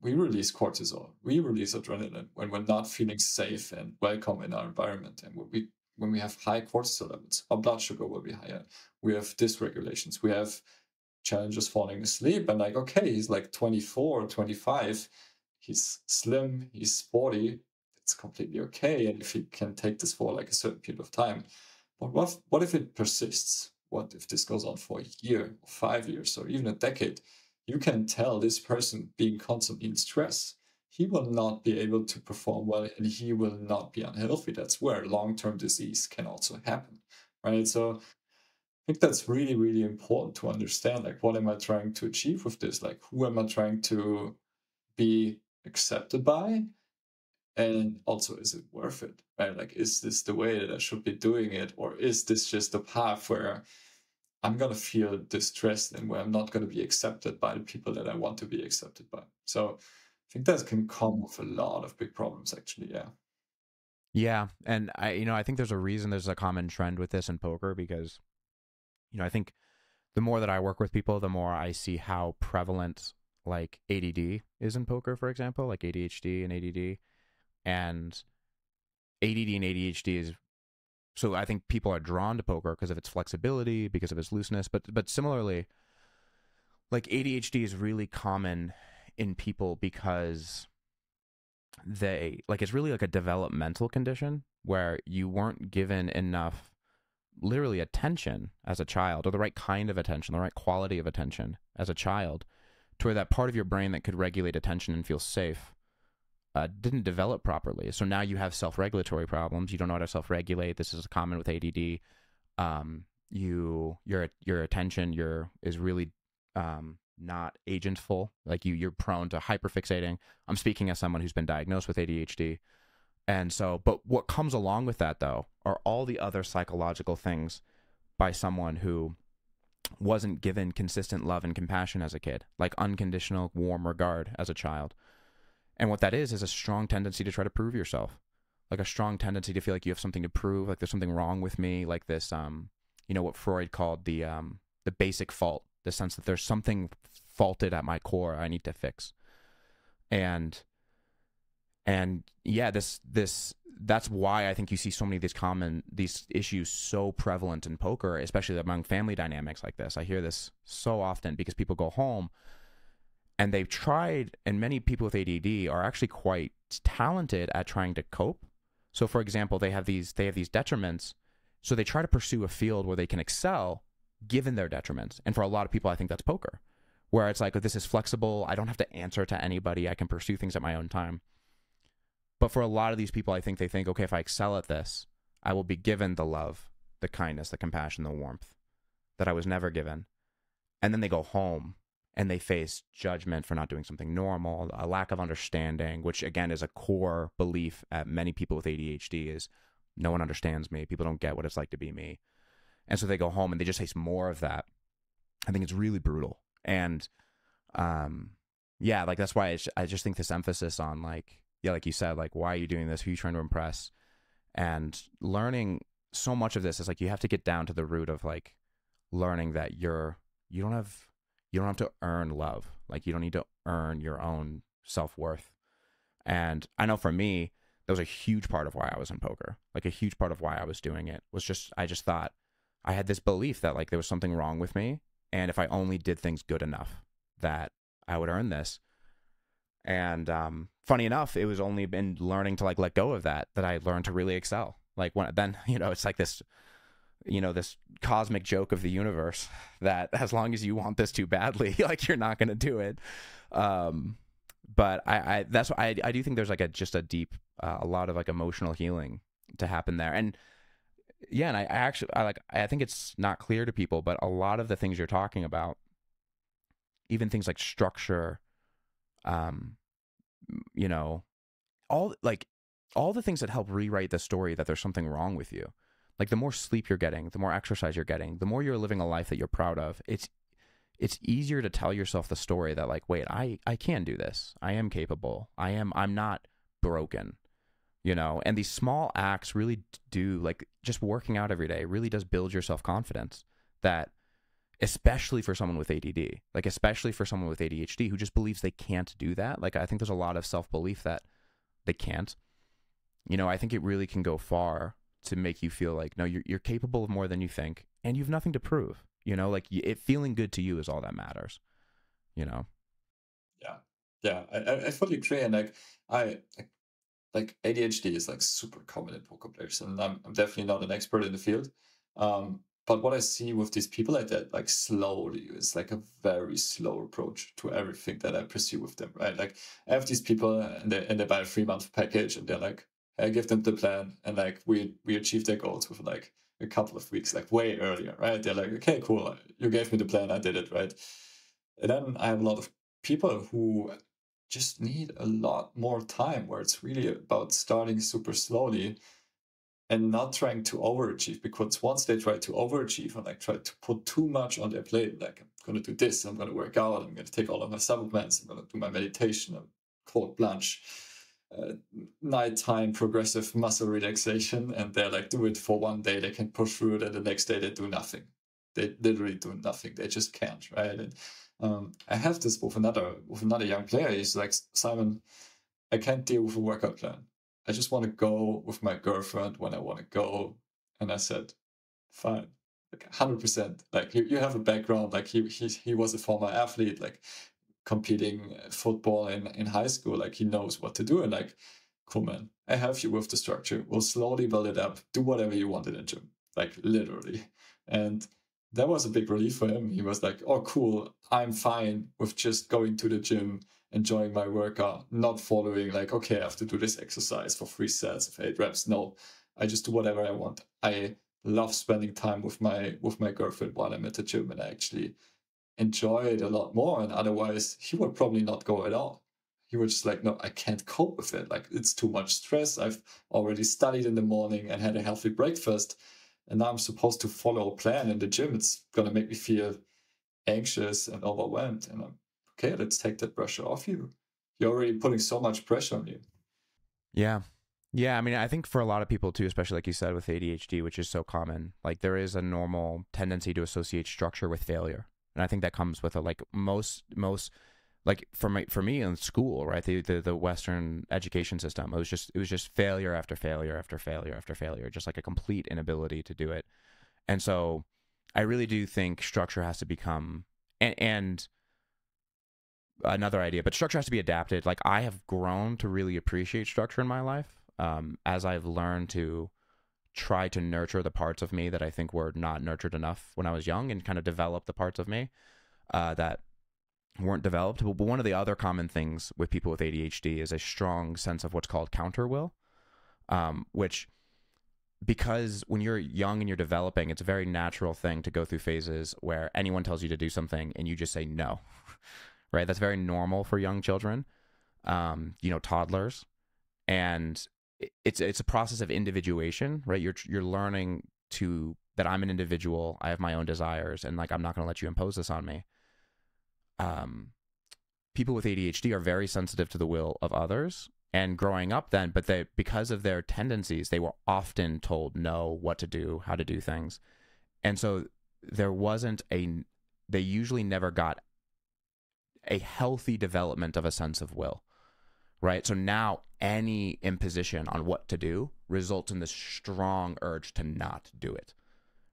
we release cortisol, we release adrenaline when we're not feeling safe and welcome in our environment. And when we have high cortisol levels, our blood sugar will be higher. We have dysregulations. We have challenges falling asleep. And like, okay, he's like 24 or 25. He's slim, he's sporty. It's completely okay. And if he can take this for like a certain period of time, but what if it persists? What if this goes on for a year, or 5 years, or even a decade? You can tell this person being constantly in stress, he will not be able to perform well, and he will not be unhealthy. That's where long-term disease can also happen, right? So I think that's really, really important to understand, like, what am I trying to achieve with this? Like, who am I trying to be accepted by? And also, is it worth it, right? Like, is this the way that I should be doing it? Or is this just a path where I'm going to feel distressed and where I'm not going to be accepted by the people that I want to be accepted by? So I think that can come with a lot of big problems, actually. Yeah. Yeah. And I think there's a reason there's a common trend with this in poker, because, I think the more that I work with people, the more I see how prevalent like ADD is in poker, for example, like ADHD and ADD. And ADD and ADHD is, so I think people are drawn to poker because of its flexibility, because of its looseness. But similarly, like ADHD is really common in people because it's really like a developmental condition where you weren't given enough, literally, attention as a child, or the right kind of attention, the right quality of attention as a child, to where that part of your brain that could regulate attention and feel safe didn't develop properly. So now you have self-regulatory problems. You don't know how to self-regulate. This is common with ADD. Your attention is really not agentful. Like you're prone to hyperfixating. I'm speaking as someone who's been diagnosed with ADHD. And so, but what comes along with that, though, are all the other psychological things by someone who wasn't given consistent love and compassion as a kid, like unconditional, warm regard as a child. And what that is a strong tendency to try to prove yourself, like a strong tendency to feel like you have something to prove, like there's something wrong with me, like this, what Freud called the basic fault, the sense that there's something faulted at my core I need to fix. And yeah, that's why I think you see so many of these issues so prevalent in poker, especially among family dynamics like this. I hear this so often because people go home and they've tried, and many people with ADD are actually quite talented at trying to cope. So for example, they have these detriments, so they try to pursue a field where they can excel given their detriments. And for a lot of people, I think that's poker, where it's like, this is flexible, I don't have to answer to anybody, I can pursue things at my own time. But for a lot of these people, I think they think, okay, if I excel at this, I will be given the love, the kindness, the compassion, the warmth that I was never given. And then they go home and they face judgment for not doing something normal, a lack of understanding, which again is a core belief at many people with ADHD, is no one understands me. People don't get what it's like to be me. And so they go home and they just face more of that. I think it's really brutal. And yeah, like that's why I just think this emphasis on like you said, like, why are you doing this? Who are you trying to impress? And learning so much of this is like, you have to get down to the root of like learning that you don't have to earn love. Like you don't need to earn your own self-worth. And I know for me, that was a huge part of why I was in poker. Like a huge part of why I was doing it was I just thought I had this belief that like there was something wrong with me. And if I only did things good enough, that I would earn this. And funny enough, it was only in learning to like let go of that I learned to really excel. Like it's like this, this cosmic joke of the universe that as long as you want this too badly, like you're not going to do it. But that's why I do think there's like a deep, a lot of like emotional healing to happen there. And yeah, and I actually I think it's not clear to people, but a lot of the things you're talking about, even things like structure, um, you know, all all the things that help rewrite the story that there's something wrong with you. Like the more sleep you're getting, the more exercise you're getting, the more you're living a life that you're proud of. It's easier to tell yourself the story that like, wait, I can do this. I am capable. I'm not broken. And these small acts really do, like just working out every day really does build your self-confidence, that especially for someone with ADD, like especially for someone with ADHD who just believes they can't do that. Like I think there's a lot of self-belief that they can't. I think it really can go far to make you feel like, no, you're capable of more than you think, and you've nothing to prove. Like it feeling good to you is all that matters. Yeah, I fully agree. And like ADHD is like super common in poker players, and I'm definitely not an expert in the field. But what I see with these people like that, like slowly, it's like a very slow approach to everything that I pursue with them, right? Like I have these people and they buy a 3-month package and they're like, I give them the plan, and like we achieve their goals with like a couple of weeks, like way earlier, right? They're like, okay, cool, you gave me the plan, I did it, right? And then I have a lot of people who just need a lot more time, where it's really about starting super slowly and not trying to overachieve, because once they try to overachieve and like try to put too much on their plate, like I'm going to do this, I'm going to work out, I'm going to take all of my supplements, I'm going to do my meditation, cold plunge, nighttime progressive muscle relaxation, and they're like, do it for one day, they can push through it, and the next day they do nothing. They literally do nothing. They just can't, right? And I have this with another young player. He's like, Simon, I can't deal with a workout plan. I just want to go with my girlfriend when I want to go. And I said, fine, like 100%. Like you have a background. Like he was a former athlete, like competing football in high school. Like he knows what to do. And like, cool, man, I have you with the structure. We'll slowly build it up. Do whatever you want in the gym, like literally. And that was a big relief for him. He was like, oh, cool, I'm fine with just going to the gym, enjoying my workout, not following like, okay, I have to do this exercise for 3 sets of 8 reps. No, I just do whatever I want. I love spending time with my girlfriend while I'm at the gym, and I actually enjoy it a lot more. And otherwise, he would probably not go at all. He was just like, no, I can't cope with it. Like, it's too much stress. I've already studied in the morning and had a healthy breakfast, and now I'm supposed to follow a plan in the gym. It's going to make me feel anxious and overwhelmed. And I'm, okay, let's take that pressure off you. You're already putting so much pressure on you. Yeah. Yeah. I mean, I think for a lot of people too, especially like you said with ADHD, which is so common, like there is a normal tendency to associate structure with failure. And I think that comes with like most like for me in school, right? The Western education system, it was just failure after failure after failure after failure, just like a complete inability to do it. And so I really do think structure has to become, and another idea, but structure has to be adapted. Like I have grown to really appreciate structure in my life, as I've learned to try to nurture the parts of me that I think were not nurtured enough when I was young, and kind of develop the parts of me that weren't developed. But one of the other common things with people with ADHD is a strong sense of what's called counter will, which, because when you're young and you're developing, it's a very natural thing to go through phases where anyone tells you to do something and you just say no, right? That's very normal for young children, toddlers. And it's a process of individuation, right? You're learning that I'm an individual, I have my own desires, and like I'm not going to let you impose this on me. People with ADHD are very sensitive to the will of others, and growing up then, but because of their tendencies, they were often told no, what to do, how to do things. And so they usually never got a healthy development of a sense of will, right? So now any imposition on what to do results in this strong urge to not do it.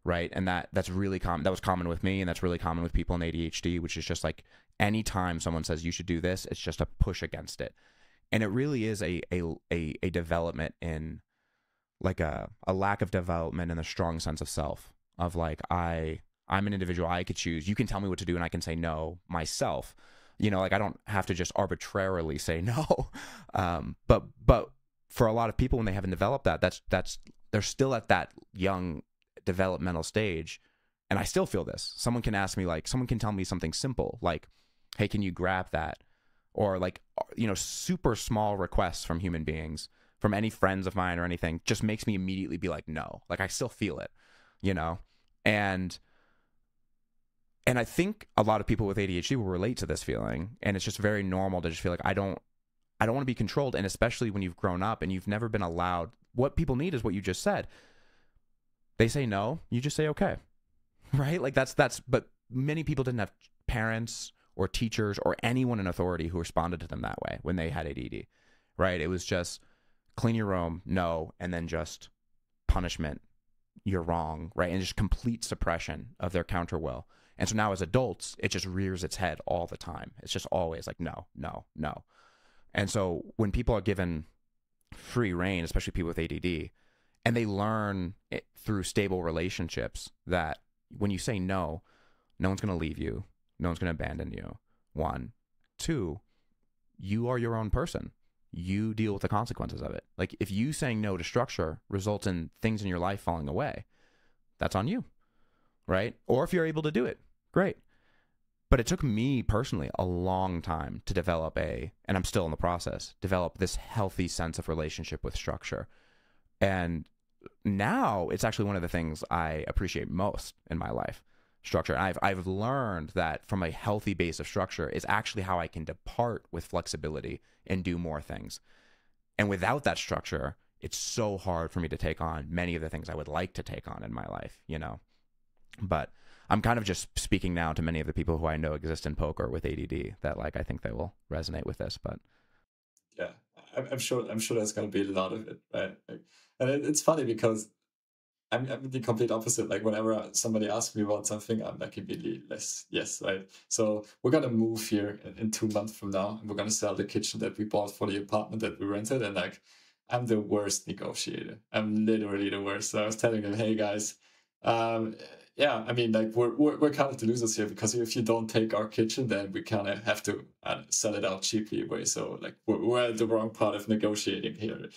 Right. And that's really common. That was common with me, and that's really common with people in ADHD, which is just like anytime someone says you should do this, it's just a push against it. And it really is a development in like a lack of development in a strong sense of self, of like, I'm an individual, I could choose. You can tell me what to do and I can say no myself. Like I don't have to just arbitrarily say no. But for a lot of people, when they haven't developed that, that's they're still at that young developmental stage. And I still feel this. Someone can ask me, like, someone can tell me something simple, like, hey, can you grab that? Or like, you know, super small requests from human beings, from any friends of mine or anything, just makes me immediately be like, no. Like, I still feel it, you know? And I think a lot of people with ADHD will relate to this feeling. And it's just very normal to just feel like, I don't want to be controlled. And especially when you've grown up and you've never been allowed, what people need is what you just said. They say no, you just say okay. Right? Like but many people didn't have parents or teachers or anyone in authority who responded to them that way when they had ADD, right? It was just clean your room, no, and then just punishment, you're wrong, right? And just complete suppression of their counter will. And so now as adults, it just rears its head all the time. It's just always like, no, no, no. And so when people are given free reign, especially people with ADD, and they learn it through stable relationships that when you say no, no one's going to leave you. No one's going to abandon you. 1. 2, you are your own person. You deal with the consequences of it. Like if you saying no to structure results in things in your life falling away, that's on you, right? Or if you're able to do it, great. But it took me personally a long time to develop and I'm still in the process, develop this healthy sense of relationship with structure. And now it's actually one of the things I appreciate most in my life, structure. And I've learned that from a healthy base of structure is actually how I can depart with flexibility and do more things. And without that structure, it's so hard for me to take on many of the things I would like to take on in my life, you know. But I'm kind of just speaking now to many of the people who I know exist in poker with ADD that like I think they will resonate with this. But yeah, I'm sure there's going to be a lot of it, right? Like, and it's funny because I'm the complete opposite. Like whenever somebody asks me about something, I'm like immediately yes, right? So we're gonna move here in 2 months from now, and we're gonna sell the kitchen that we bought for the apartment that we rented. And like, I'm the worst negotiator. I'm literally the worst. So I was telling them, hey guys, yeah, I mean, like we're kind of the losers here because if you don't take our kitchen, then we kind of have to sell it out cheaply away. So like we're at the wrong part of negotiating here.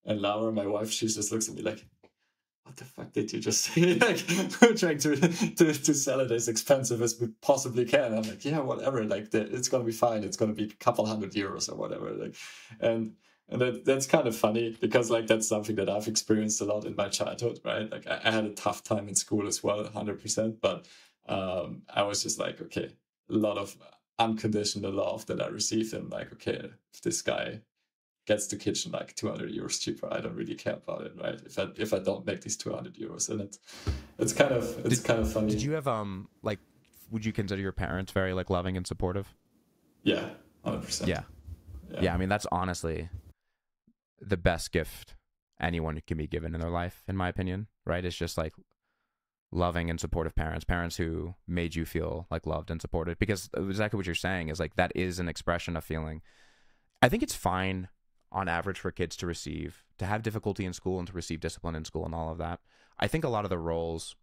And Laura, my wife, she just looks at me like, what the fuck did you just say? Like, we're trying to sell it as expensive as we possibly can. I'm like, yeah, whatever. Like, it's gonna be fine. It's gonna be a couple €100 or whatever. Like, and that's kind of funny because like that's something that I've experienced a lot in my childhood, right? Like, I had a tough time in school as well, 100%. But I was just like, okay, a lot of unconditional love that I received, and like, okay, if this guy gets the kitchen like €200 cheaper, I don't really care about it, right? If I don't make these €200, and it's kind of funny. Did you have like, would you consider your parents very like loving and supportive? Yeah, 100%. Yeah. I mean, that's honestly the best gift anyone can be given in their life, in my opinion. Right? It's just like loving and supportive parents who made you feel like loved and supported. Because exactly what you're saying is like that is an expression of feeling. I think it's fine on average for kids to have difficulty in school and to receive discipline in school and all of that. I think a lot of the roles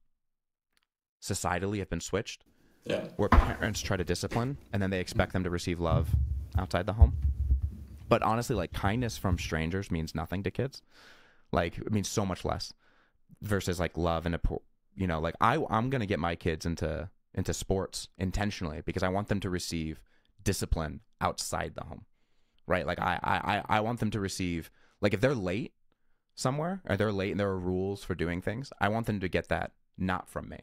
societally have been switched. Yeah. Where parents try to discipline and then they expect them to receive love outside the home. But honestly, like kindness from strangers means nothing to kids. Like it means so much less versus like love and you know, like I'm going to get my kids into sports intentionally because I want them to receive discipline outside the home. Right? Like I want them to receive, like if they're late somewhere or they're late and there are rules for doing things, I want them to get that not from me.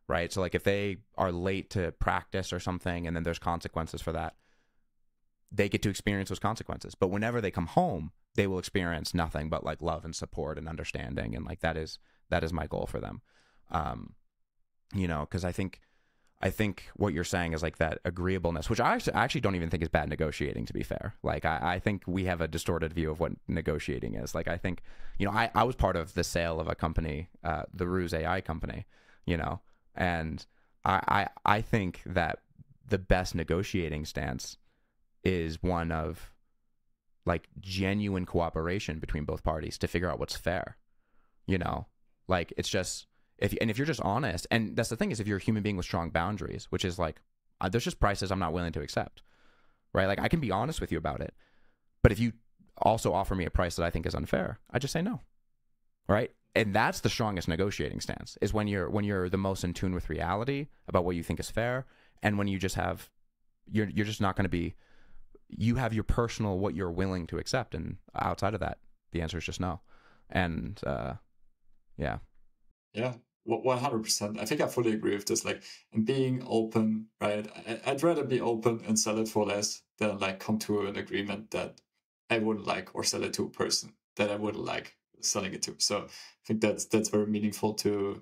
Right? So like if they are late to practice or something and then there's consequences for that, they get to experience those consequences. But whenever they come home, they will experience nothing but like love and support and understanding. And like that is my goal for them. You know, because I think what you're saying is like that agreeableness, which I actually don't even think is bad negotiating, to be fair. Like, I think we have a distorted view of what negotiating is. Like, I think, you know, I was part of the sale of a company, the Ruse AI company, you know, and I think that the best negotiating stance is one of like genuine cooperation between both parties to figure out what's fair, you know, like it's just, if you're just honest, and that's the thing is if you're a human being with strong boundaries, which is like, there's just prices I'm not willing to accept, right? Like I can be honest with you about it, but if you also offer me a price that I think is unfair, I just say no, right? and that's the strongest negotiating stance, is when you're the most in tune with reality about what you think is fair, and when you just have you're just not going to be, you have your personal what you're willing to accept, and outside of that the answer is just no. And yeah 100%. I think I fully agree with this. Like, and being open, right? I'd rather be open and sell it for less than like come to an agreement that I wouldn't like, or sell it to a person that I wouldn't like selling it to. So I think that's very meaningful to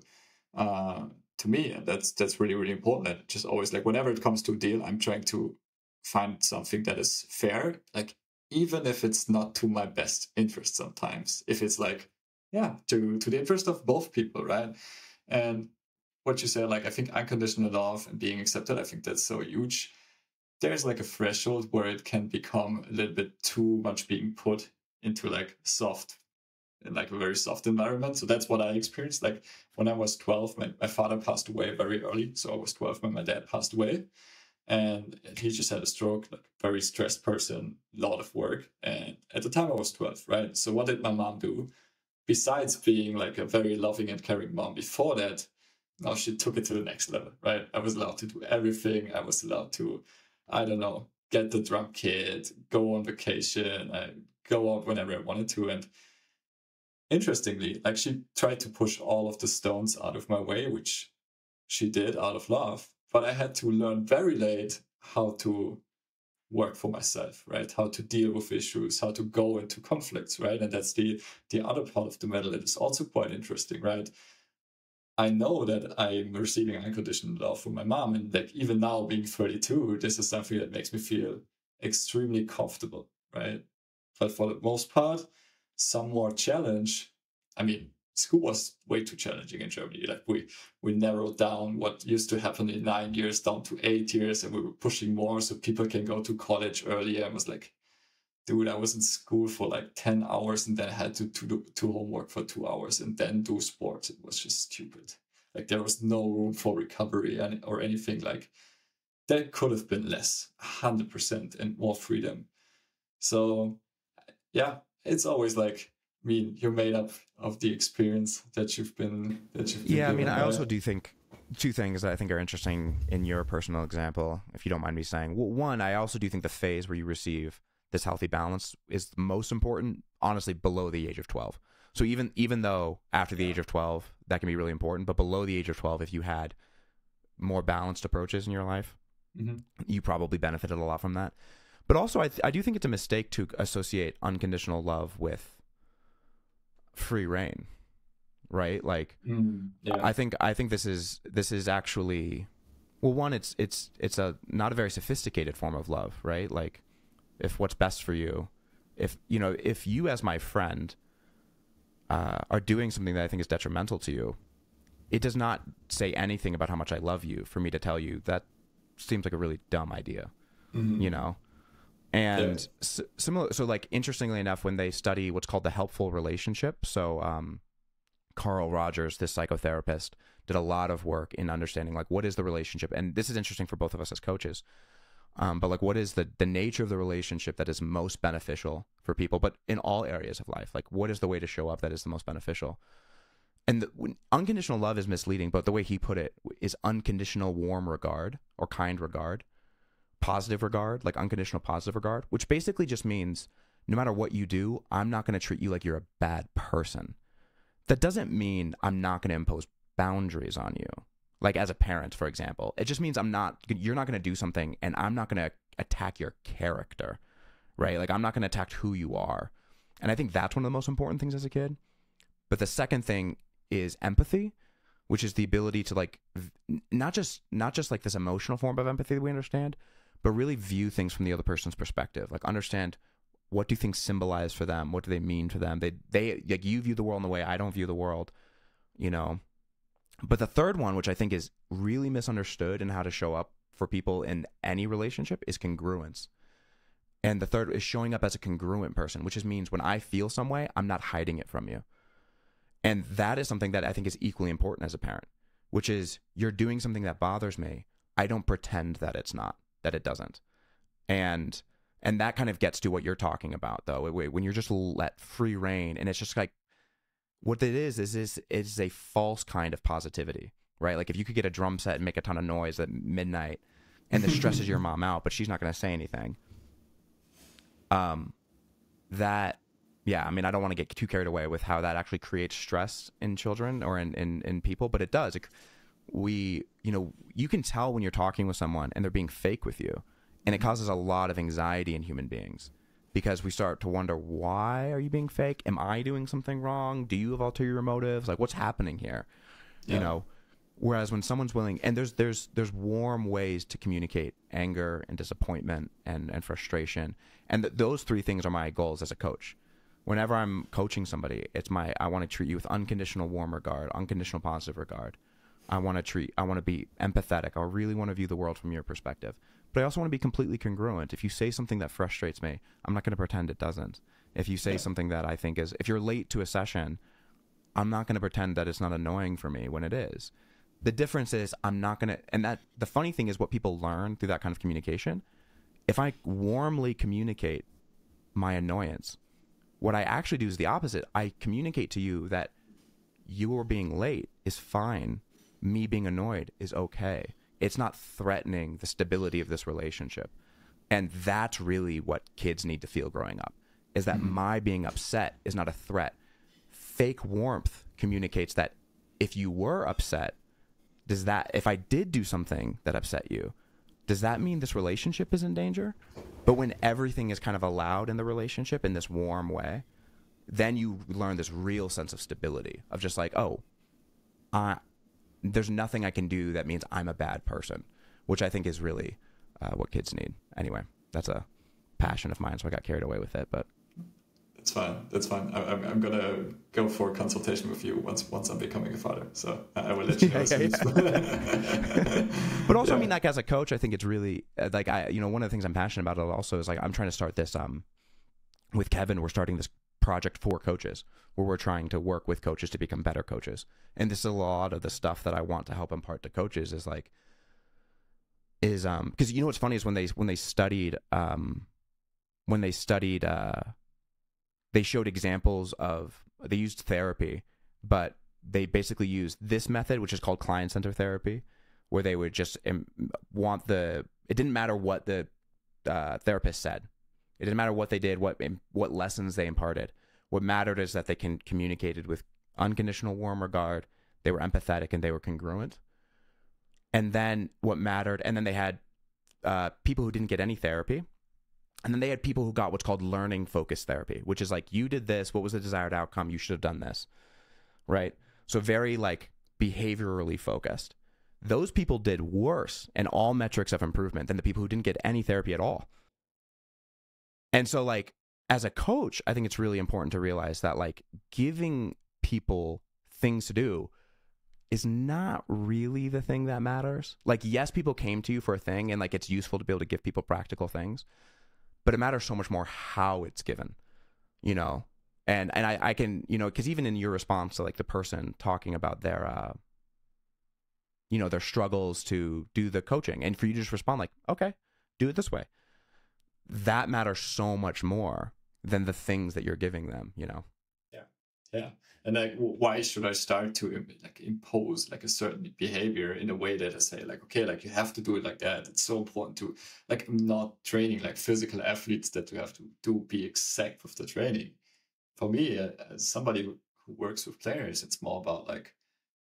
me, and that's really, really important. And just always, like, whenever it comes to a deal, I'm trying to find something that is fair, like, even if it's not to my best interest sometimes, if it's like, yeah, to the interest of both people, right? And what you said, like, I think unconditional love and being accepted, I think that's so huge. There's like a threshold where it can become a little bit too much being put into like soft, in like a very soft environment. So that's what I experienced. Like, when I was 12, my father passed away very early. So I was 12 when my dad passed away. And he just had a stroke, like, very stressed person, a lot of work. And at the time I was 12, right? So what did my mom do? Besides being like a very loving and caring mom before that, now she took it to the next level, right? I was allowed to do everything. I was allowed to, I don't know, get the drunk kid, go on vacation, go out whenever I wanted to. And interestingly, like, she tried to push all of the stones out of my way, which she did out of love. But I had to learn very late how to work for myself, right? How to deal with issues, how to go into conflicts, right? And that's the other part of the medal that is also quite interesting, right? I know that I'm receiving unconditional love from my mom, and like, even now being 32, this is something that makes me feel extremely comfortable, right? But for the most part, some more challenge. I mean, school was way too challenging in Germany. Like, we narrowed down what used to happen in 9 years down to 8 years, and we were pushing more so people can go to college earlier. I was like, dude, I was in school for like 10 hours and then I had to do homework for 2 hours and then do sports. It was just stupid. Like, there was no room for recovery or anything. Like, that could have been less, 100%, and more freedom. So yeah, it's always like, I mean, you're made up of the experience that you've been yeah, I mean, given, I right? also do think two things that I think are interesting in your personal example, if you don't mind me saying. Well, one, I also do think the phase where you receive this healthy balance is the most important, honestly, below the age of 12. So even though after the age of 12 that can be really important, but below the age of 12, if you had more balanced approaches in your life, you probably benefited a lot from that. But also, I do think it's a mistake to associate unconditional love with free reign, right? Like, yeah. I think this is actually, well, one, it's a not a very sophisticated form of love, right? Like, if what's best for you, if you as my friend are doing something that I think is detrimental to you, it does not say anything about how much I love you for me to tell you that seems like a really dumb idea, you know? And similar, so like, interestingly enough, when they study what's called the helpful relationship, so Carl Rogers, this psychotherapist, did a lot of work in understanding, like, what is the relationship, and this is interesting for both of us as coaches, but like, what is the nature of the relationship that is most beneficial for people, but in all areas of life, like, what is the way to show up that is the most beneficial? And unconditional love is misleading, but the way he put it is unconditional warm regard or kind regard, positive regard, like unconditional positive regard, which basically just means no matter what you do, I'm not going to treat you like you're a bad person. That doesn't mean I'm not going to impose boundaries on you. Like, as a parent, for example, it just means you're not going to do something and I'm not going to attack your character, right? Like, I'm not going to attack who you are. And I think that's one of the most important things as a kid. But the second thing is empathy, which is the ability to, like, not just like this emotional form of empathy that we understand, but really view things from the other person's perspective. Like, understand, what do things symbolize for them? What do they mean to them? They like, you view the world in the way I don't view the world, you know? But the third one, which I think is really misunderstood in how to show up for people in any relationship, is congruence. And the third is showing up as a congruent person, which just means when I feel some way, I'm not hiding it from you. And that is something that I think is equally important as a parent, which is, you're doing something that bothers me. I don't pretend that it's not, that it doesn't. And that kind of gets to what you're talking about, though, when you're just let free reign, and it's just like, what it is a false kind of positivity, right? Like if you could get a drum set and make a ton of noise at midnight and this stresses your mom out, but she's not going to say anything. That, yeah, I mean, I don't want to get too carried away with how that actually creates stress in children or in people, but it does. You can tell when you're talking with someone and they're being fake with you, and it causes a lot of anxiety in human beings because we start to wonder, why are you being fake? Am I doing something wrong? Do you have ulterior motives? Like, what's happening here? Yeah. Whereas when someone's willing, and there's warm ways to communicate anger and disappointment and frustration. And those three things are my goals as a coach. Whenever I'm coaching somebody, I want to treat you with unconditional warm regard, unconditional positive regard. I want to be empathetic. I really want to view the world from your perspective. But I also want to be completely congruent. If you say something that frustrates me, I'm not going to pretend it doesn't. If you say something that I think if you're late to a session, I'm not going to pretend that it's not annoying for me when it is. The difference is I'm not going to, and the funny thing is what people learn through that kind of communication, if I warmly communicate my annoyance, what I actually do is the opposite. I communicate to you that you being late is fine. Me being annoyed is okay. It's not threatening the stability of this relationship. And that's really what kids need to feel growing up, is that my being upset is not a threat. Fake warmth communicates that if you were upset, if I did do something that upset you, does that mean this relationship is in danger? But when everything is kind of allowed in the relationship in this warm way, then you learn this real sense of stability of just like, there's nothing I can do that means I'm a bad person, which I think is really what kids need. Anyway, that's a passion of mine, so I got carried away with it. But it's fine. That's fine. I'm gonna go for a consultation with you once I'm becoming a father. So I will let you know. But also, I mean, like as a coach, I think it's really like one of the things I'm passionate about also is like I'm trying to start this with Kevin. We're starting this project for coaches where we're trying to work with coaches to become better coaches. And this is a lot of the stuff that I want to help impart to coaches is because what's funny is when they studied they showed examples of, they used therapy, but they basically used this method, which is called client-centered therapy, where they would just it didn't matter what the therapist said. It didn't matter what they did, what lessons they imparted. What mattered is that they communicated with unconditional warm regard, they were empathetic, and they were congruent. And then what mattered, and then they had people who didn't get any therapy. And then they had people who got what's called learning focused therapy, which is like, you did this, what was the desired outcome? You should have done this, right? So very like behaviorally focused. Those people did worse in all metrics of improvement than the people who didn't get any therapy at all. And so like, as a coach, I think it's really important to realize that like giving people things to do is not really the thing that matters. Like, yes, people came to you for a thing and like it's useful to be able to give people practical things. But it matters so much more how it's given, and I can, because even in your response to like the person talking about their, their struggles to do the coaching, and for you to just respond like, okay, do it this way. That matters so much more than the things that you're giving them, Yeah. And like, why should I start to like impose like a certain behavior in a way that I say like, okay, like you have to do it like that. It's so important to like, I'm not training like physical athletes that you have to be exact with the training. For me, as somebody who works with players, it's more about like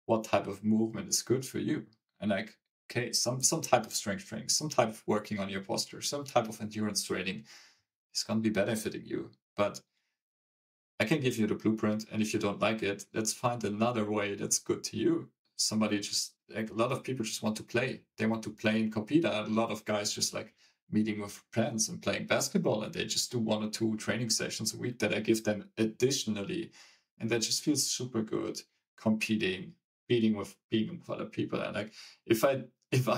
what type of movement is good for you. And like, okay, some type of strength training, some type of working on your posture, some type of endurance training is going to be benefiting you. But I can give you the blueprint, and if you don't like it, let's find another way that's good to you. Somebody just, like a lot of people just want to play. They want to play and compete. A lot of guys just like meeting with friends and playing basketball, and they just do 1 or 2 training sessions a week that I give them additionally. And that just feels super good, competing, being with other people. And like, if I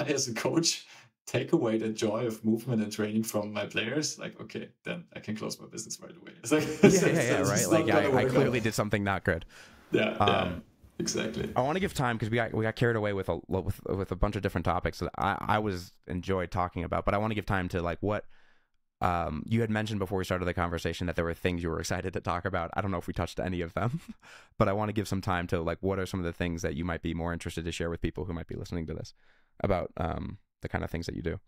as a coach take away the joy of movement and training from my players, like, okay, then I can close my business right away. It's like, right. Like, I clearly did something not good. Yeah, exactly. I want to give time because we got carried away with a bunch of different topics that I enjoyed talking about, but I want to give time to like what You had mentioned before we started the conversation that there were things you were excited to talk about. I don't know if we touched any of them, but I want to give some time to like, what are some of the things that you might be more interested to share with people who might be listening to this about the kind of things that you do?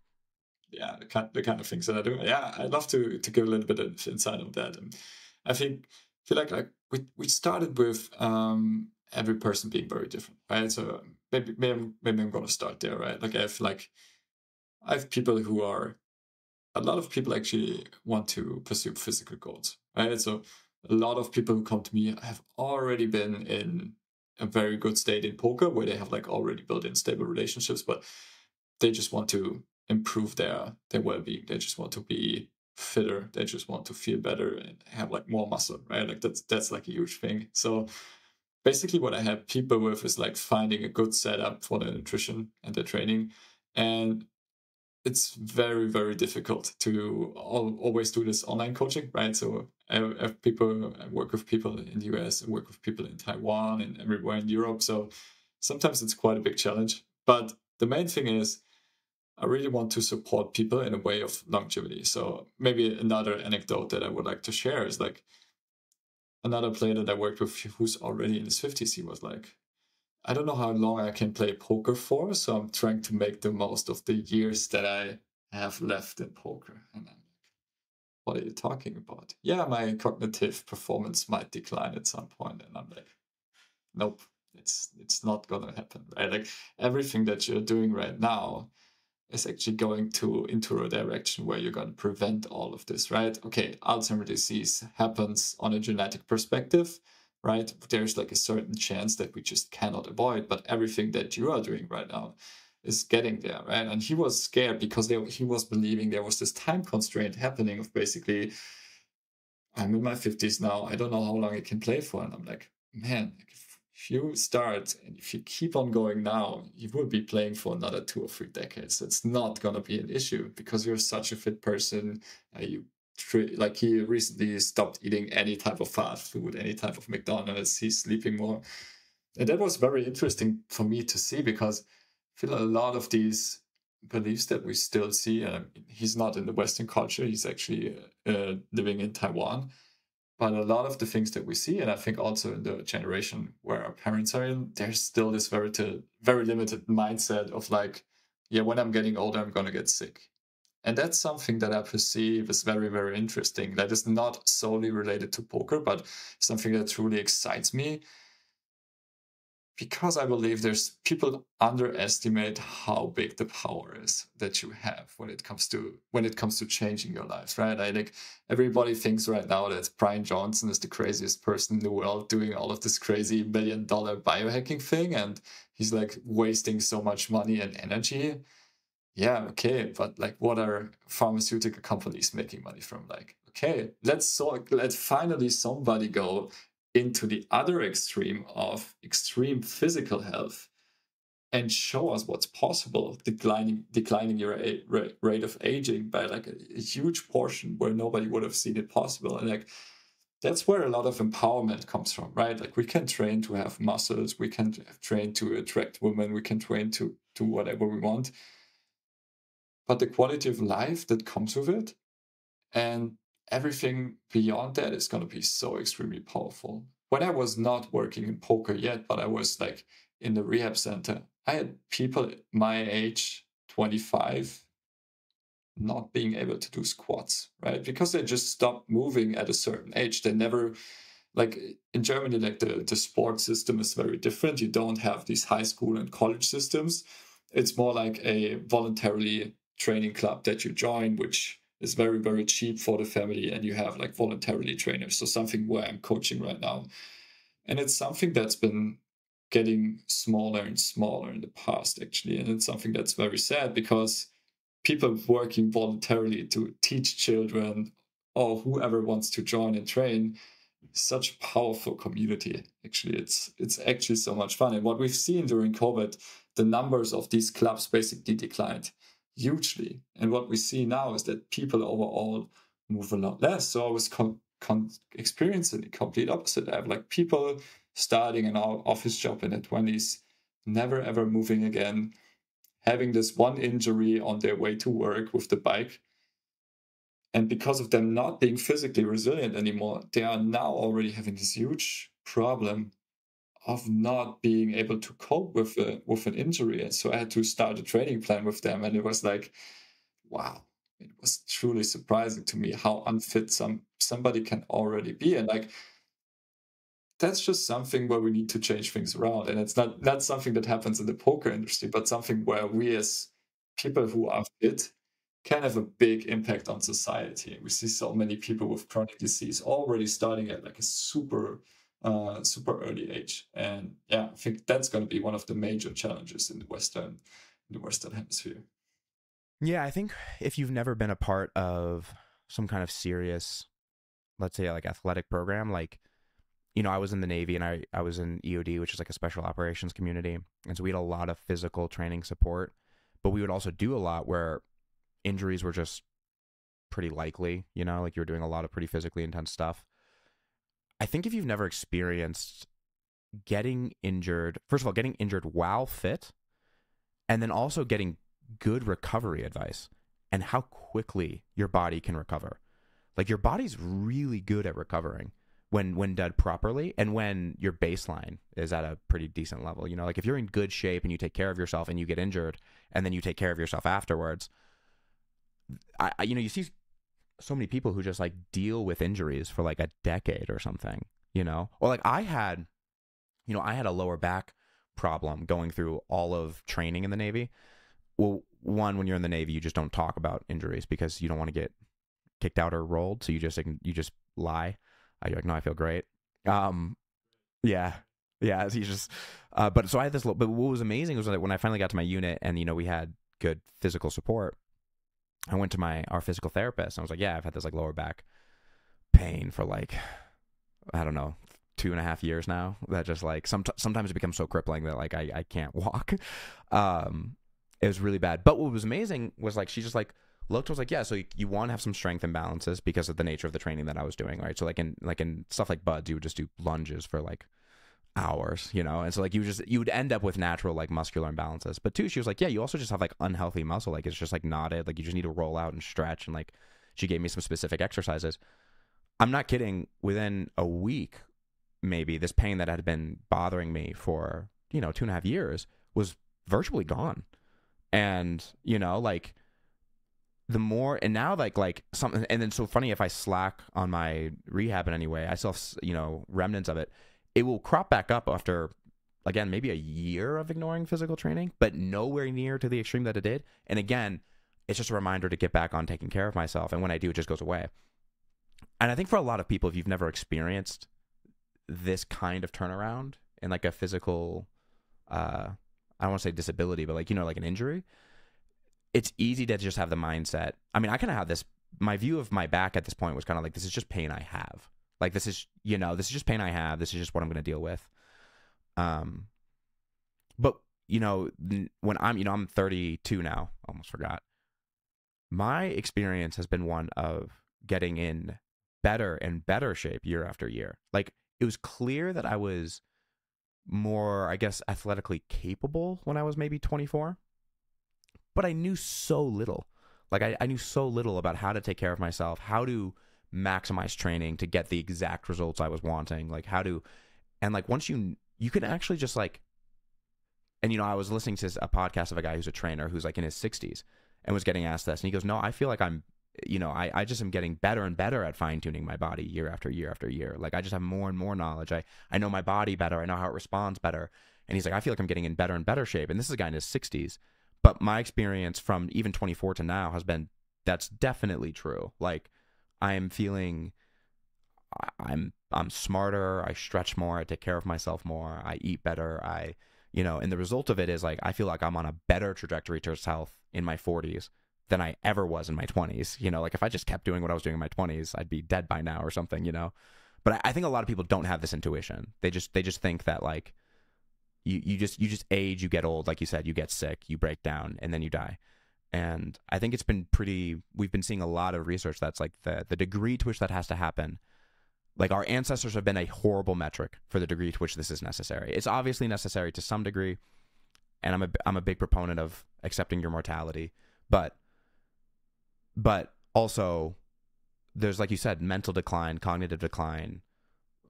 Yeah, the kind of things that I do. Yeah, I'd love to give a little bit of insight on that. And I feel like we started with every person being very different, right? So maybe I'm going to start there, right? Like I have people who are, a lot of people actually want to pursue physical goals, right? So a lot of people who come to me have already been in a very good state in poker where they have like already built in stable relationships, but they just want to improve their well-being. They just want to be fitter. They just want to feel better and have like more muscle, right? Like that's like a huge thing. So basically what I have people with is like finding a good setup for their nutrition and their training. And it's very, very difficult to always do this online coaching, right? So I work with people in the US, I work with people in Taiwan and everywhere in Europe. So sometimes it's quite a big challenge. But the main thing is I really want to support people in a way of longevity. So maybe another anecdote that I would like to share is like another player that I worked with who's already in his 50s. He was like, I don't know how long I can play poker for, so I'm trying to make the most of the years that I have left in poker. And I'm like, what are you talking about? Yeah, my cognitive performance might decline at some point. And I'm like, nope, it's not gonna happen, right? Like everything that you're doing right now is actually going into a direction where you're going to prevent all of this, right? Okay, Alzheimer's disease happens on a genetic perspective, right? There's like a certain chance that we just cannot avoid, but everything that you are doing right now is getting there, right? And he was scared because he was believing there was this time constraint happening of basically, I'm in my 50s now, I don't know how long I can play for. And I'm like, man, if you start and if you keep on going now, you will be playing for another 2 or 3 decades. It's not going to be an issue because you're such a fit person. Like he recently stopped eating any type of fast food, any type of McDonald's. He's sleeping more. And that was very interesting for me to see because I feel a lot of these beliefs that we still see, he's not in the Western culture, he's actually living in Taiwan. But a lot of the things that we see, and I think also in the generation where our parents are in, there's still this very limited mindset of like, yeah, when I'm getting older, I'm going to get sick. And that's something that I perceive as very, very interesting. That is not solely related to poker, but something that truly excites me. Because I believe there's people underestimate how big the power is that you have when it comes to changing your life, right? Like everybody thinks right now that Brian Johnson is the craziest person in the world doing all of this crazy $1 million biohacking thing, and he's like wasting so much money and energy. Yeah, okay, but like, what are pharmaceutical companies making money from? Like, okay, let finally somebody go into the other extreme of extreme physical health and show us what's possible, declining your rate of aging by like a huge portion where nobody would have seen it possible. And like that's where a lot of empowerment comes from, right? Like we can train to have muscles, we can train to attract women, we can train to do whatever we want, but the quality of life that comes with it and everything beyond that is going to be so extremely powerful. When I was not working in poker yet, but I was like in the rehab center, I had people my age, 25, not being able to do squats, right? Because they just stopped moving at a certain age. They never, like in Germany, like the sports system is very different. You don't have these high school and college systems. It's more like a voluntarily training club that you join, which is very, very cheap for the family. And you have like voluntarily trainers. So something where I'm coaching right now. And it's something that's been getting smaller and smaller in the past, actually. And it's something that's very sad because people working voluntarily to teach children or whoever wants to join and train, such a powerful community. Actually, it's actually so much fun. And what we've seen during COVID, the numbers of these clubs basically declined hugely. And what we see now is that people overall move a lot less. So I was experiencing the complete opposite. I have like people starting an office job in their 20s, never ever moving again, having this one injury on their way to work with the bike. And because of them not being physically resilient anymore, they are now already having this huge problem of not being able to cope with an injury. And so I had to start a training plan with them, and it was like, wow, it was truly surprising to me how unfit somebody can already be. And like, that's just something where we need to change things around. And it's not something that happens in the poker industry, but something where we as people who are fit can have a big impact on society. We see so many people with chronic disease already starting at like a super early age. And yeah, I think that's going to be one of the major challenges in the Western hemisphere. Yeah, I think if you've never been a part of some kind of serious, let's say like athletic program, like, you know, I was in the Navy and I was in EOD, which is like a special operations community. And so we had a lot of physical training support, but we would also do a lot where injuries were just pretty likely, you know, like you were doing a lot of pretty physically intense stuff. I think if you've never experienced getting injured, first of all, getting injured while fit, and then also getting good recovery advice and how quickly your body can recover. Like your body's really good at recovering when done properly and when your baseline is at a pretty decent level. You know, like if you're in good shape and you take care of yourself and you get injured and then you take care of yourself afterwards, you know, you see so many people who just like deal with injuries for like a decade or something, you know, or like I had a lower back problem going through all of training in the Navy. Well, one, when you're in the Navy, you just don't talk about injuries because you don't want to get kicked out or rolled. So you just lie. You're like, no, I feel great. Yeah. So you just, but so I had this, but what was amazing was that when I finally got to my unit and, you know, we had good physical support, I went to our physical therapist and I was like, yeah, I've had this like lower back pain for like, I don't know, 2.5 years now, that just like sometimes it becomes so crippling that like I can't walk. It was really bad. But what was amazing was like she just like looked, was like, yeah, so you want to have some strength imbalances because of the nature of the training that I was doing, right? So like in stuff like BUD/S, you would just do lunges for like hours, you know, and so like you would end up with natural like muscular imbalances. But two, she was like, yeah, you also just have like unhealthy muscle, like it's just like knotted, like you just need to roll out and stretch. And like she gave me some specific exercises. I'm not kidding. Within a week, maybe, this pain that had been bothering me for, you know, 2.5 years was virtually gone. And, you know, like the more, and now like something, and then so funny, if I slack on my rehab in any way, I still have, you know, remnants of it. It will crop back up after, again, maybe a year of ignoring physical training, but nowhere near to the extreme that it did. And again, it's just a reminder to get back on taking care of myself. And when I do, it just goes away. And I think for a lot of people, if you've never experienced this kind of turnaround in like a physical, I don't want to say disability, but like, you know, like an injury, it's easy to just have the mindset. I mean, I kind of have this, my view of my back at this point was kind of like, this is just pain I have. Like, this is, you know, this is just pain I have. This is just what I'm going to deal with. But, you know, when I'm 32 now, almost forgot. My experience has been one of getting in better and better shape year after year. Like, it was clear that I was more, I guess, athletically capable when I was maybe 24. But I knew so little. Like, I knew so little about how to take care of myself, how to maximize training to get the exact results I was wanting. Like, how to, and like, once you can actually just like, and, you know, I was listening to a podcast of a guy who's a trainer who's like in his 60s and was getting asked this. And he goes, no, I feel like I'm, you know, I just am getting better and better at fine tuning my body year after year after year. Like, I just have more and more knowledge. I know my body better. I know how it responds better. And he's like, I feel like I'm getting in better and better shape. And this is a guy in his 60s. But my experience from even 24 to now has been, that's definitely true. Like, I'm feeling, I'm smarter. I stretch more. I take care of myself more. I eat better. You know, and the result of it is like, I feel like I'm on a better trajectory towards health in my 40s than I ever was in my 20s. You know, like if I just kept doing what I was doing in my 20s, I'd be dead by now or something, you know? But I think a lot of people don't have this intuition. They just think that like, you just age, you get old, like you said, you get sick, you break down, and then you die. And I think it's been we've been seeing a lot of research that's like the degree to which that has to happen. Like, our ancestors have been a horrible metric for the degree to which this is necessary. It's obviously necessary to some degree, and I'm a big proponent of accepting your mortality, but also there's, like you said, mental decline, cognitive decline,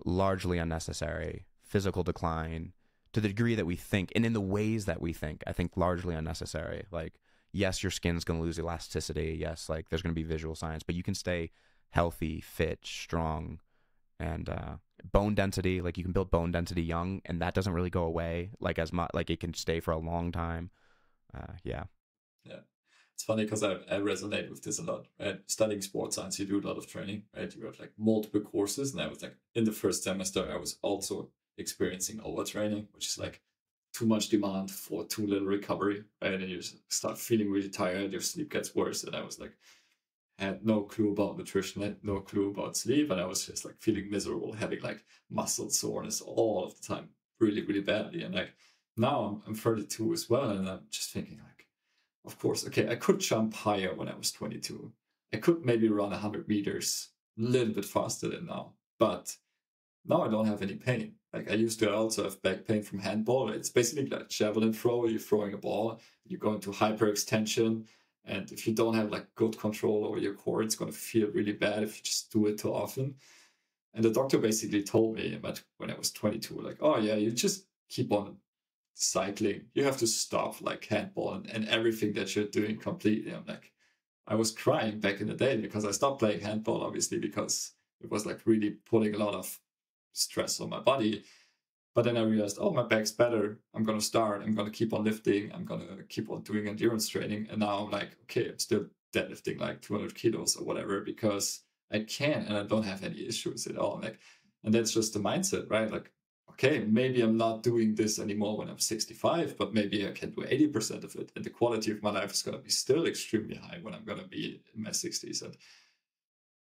largely unnecessary, physical decline to the degree that we think, and in the ways that we think, I think largely unnecessary. Like, yes, your skin's going to lose elasticity. Yes, like there's going to be visual signs, but you can stay healthy, fit, strong, and bone density. Like, you can build bone density young, and that doesn't really go away like as much. Like, it can stay for a long time. Yeah. It's funny because I resonate with this a lot, right? Studying sports science, you do a lot of training, right? You have like multiple courses, and I was like, in the first semester, I was also experiencing overtraining, which is like too much demand for too little recovery, right? And you start feeling really tired, your sleep gets worse, and I was like, had no clue about nutrition, had no clue about sleep, and I was just like feeling miserable, having like muscle soreness all of the time, really, really badly. And like now I'm 32 as well, and I'm just thinking like, of course, okay, I could jump higher when I was 22. I could maybe run 100 meters a little bit faster than now, but now I don't have any pain. Like, I used to also have back pain from handball. It's basically like javelin throw. You're throwing a ball, you go into hyperextension, and if you don't have like good control over your core, it's going to feel really bad if you just do it too often. And the doctor basically told me, but when I was 22, like, oh yeah, you just keep on cycling. You have to stop like handball and everything that you're doing completely. I'm like, I was crying back in the day because I stopped playing handball, obviously, because it was like really putting a lot of stress on my body. But then I realized, oh, my back's better. I'm going to keep on lifting. I'm going to keep on doing endurance training. And now I'm like, okay, I'm still deadlifting like 200 kilos or whatever because I can, and I don't have any issues at all. Like, and that's just the mindset, right? Like, okay, maybe I'm not doing this anymore when I'm 65, but maybe I can do 80% of it. And the quality of my life is going to be still extremely high when I'm going to be in my 60s. And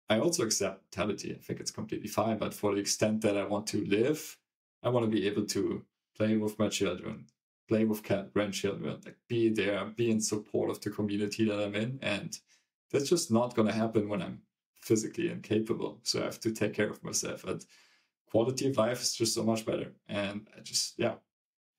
I also accept mortality. I think it's completely fine. But for the extent that I want to live, I want to be able to play with my children, play with grandchildren, like be there, be in support of the community that I'm in. And that's just not going to happen when I'm physically incapable. So I have to take care of myself. And quality of life is just so much better. And I just, yeah,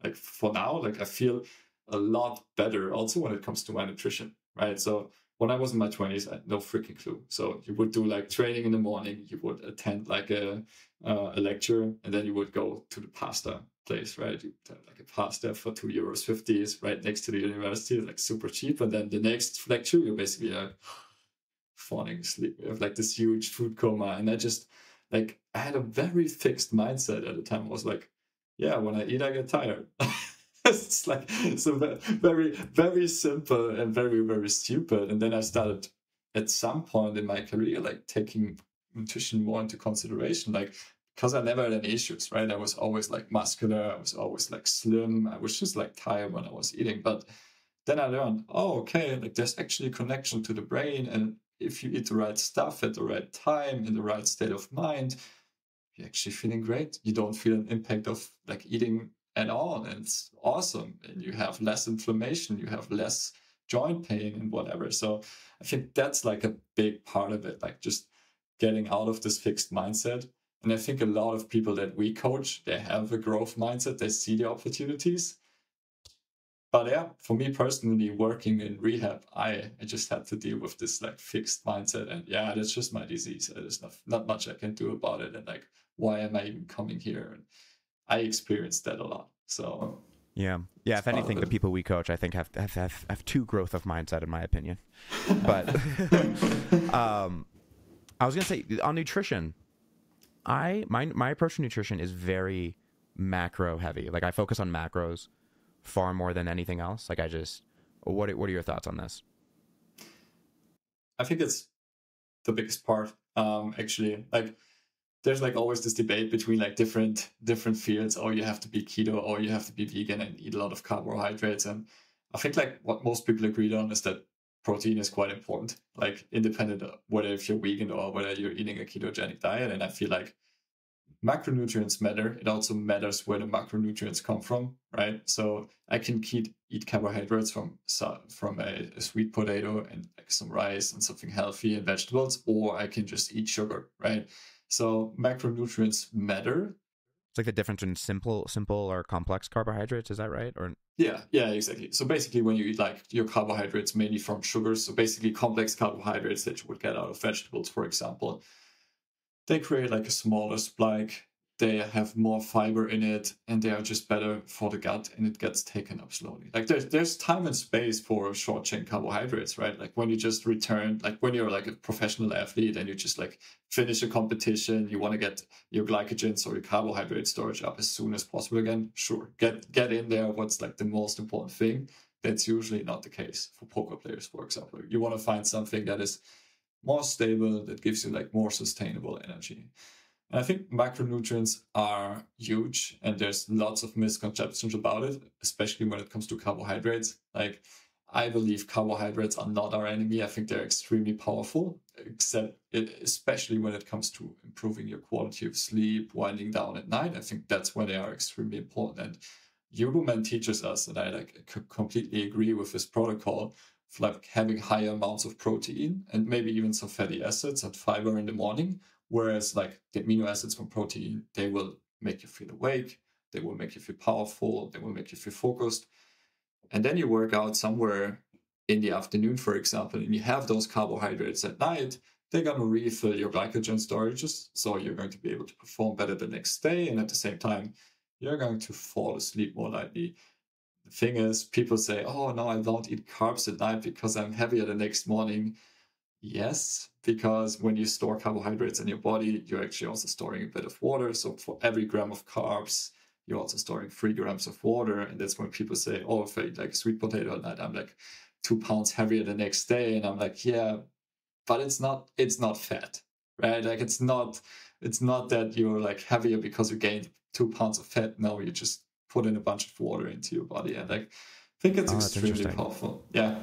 like for now, like I feel a lot better also when it comes to my nutrition, right? So when I was in my 20s, I had no freaking clue. So you would do like training in the morning, you would attend like a lecture, and then you would go to the pasta place, right? You have like a pasta for €2.50 right next to the university, like super cheap. And then the next lecture, you're basically like falling asleep. You have like this huge food coma. And I just, like, I had a very fixed mindset at the time. I was like, yeah, when I eat, I get tired. It's like, so very, very simple and very, very stupid. And then I started at some point in my career, like taking nutrition more into consideration, like, because I never had any issues, right? I was always like muscular. I was always like slim. I was just like tired when I was eating. But then I learned, oh, okay, like there's actually a connection to the brain. And if you eat the right stuff at the right time, in the right state of mind, you're actually feeling great. You don't feel an impact of like eating at all. And it's awesome. And you have less inflammation, you have less joint pain and whatever. So I think that's like a big part of it, like just getting out of this fixed mindset. And I think a lot of people that we coach, they have a growth mindset, they see the opportunities. But yeah, for me personally, working in rehab, I just had to deal with this like fixed mindset. And yeah, that's just my disease. There's not much I can do about it. And like, why am I even coming here? And I experienced that a lot. So yeah. If anything, the people we coach, I think have too growth of mindset, in my opinion. But I was gonna say on nutrition, my approach to nutrition is very macro heavy. Like I focus on macros far more than anything else. Like what are your thoughts on this? I think it's the biggest part. Actually, like there's like always this debate between like different fields. Oh, you have to be keto, or you have to be vegan and eat a lot of carbohydrates. And I think like what most people agreed on is that protein is quite important, like independent of whether if you're vegan or whether you're eating a ketogenic diet. And I feel like macronutrients matter. It also matters where the macronutrients come from, right? So I can eat carbohydrates from a sweet potato and like some rice and something healthy and vegetables, or I can just eat sugar, right? So macronutrients matter, It's like the difference in simple or complex carbohydrates. Is that right? Or Yeah, exactly. So basically, when you eat like your carbohydrates mainly from sugars, so basically complex carbohydrates that you would get out of vegetables, for example, they create like a smaller spike. They have more fiber in it, and they are just better for the gut, and it gets taken up slowly. Like there's time and space for short chain carbohydrates, right? Like when you just return, like when you're like a professional athlete and you just like finish a competition, you want to get your glycogens or your carbohydrate storage up as soon as possible again. Sure, get in there. What's like the most important thing? That's usually not the case for poker players, for example. You want to find something that is more stable, that gives you like more sustainable energy. And I think macronutrients are huge, and there's lots of misconceptions about it, especially when it comes to carbohydrates. Like, I believe carbohydrates are not our enemy. I think they're extremely powerful, especially when it comes to improving your quality of sleep, winding down at night. I think that's when they are extremely important. And Alderman teaches us, and I like completely agree with this protocol, of like having higher amounts of protein and maybe even some fatty acids and fiber in the morning. Whereas like the amino acids from protein, they will make you feel awake, they will make you feel powerful, they will make you feel focused. And then you work out somewhere in the afternoon, for example, and you have those carbohydrates at night, they're going to refill your glycogen storages. So you're going to be able to perform better the next day. And at the same time, you're going to fall asleep more lightly. The thing is, people say, oh, no, I don't eat carbs at night because I'm heavier the next morning. Yes, because when you store carbohydrates in your body, you're actually also storing a bit of water. So for every gram of carbs, you're also storing 3 grams of water. And that's when people say, oh, if I eat like a sweet potato at night, I'm like 2 pounds heavier the next day. And I'm like, yeah, but it's not fat, right? Like it's not that you're like heavier because you gained 2 pounds of fat. No, you just put in a bunch of water into your body. And like, I think it's extremely powerful. Yeah.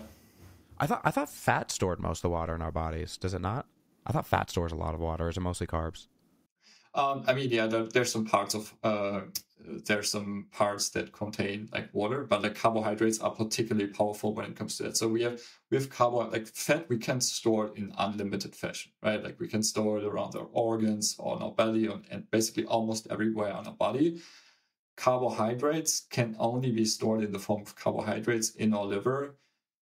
I thought fat stored most of the water in our bodies. Does it not? I thought fat stores a lot of water. Is it mostly carbs? I mean, yeah, there's some parts that contain like water, but like carbohydrates are particularly powerful when it comes to that. So we have like fat we can store it in unlimited fashion, right? Like we can store it around our organs, on our belly, and basically almost everywhere on our body. Carbohydrates can only be stored in the form of carbohydrates in our liver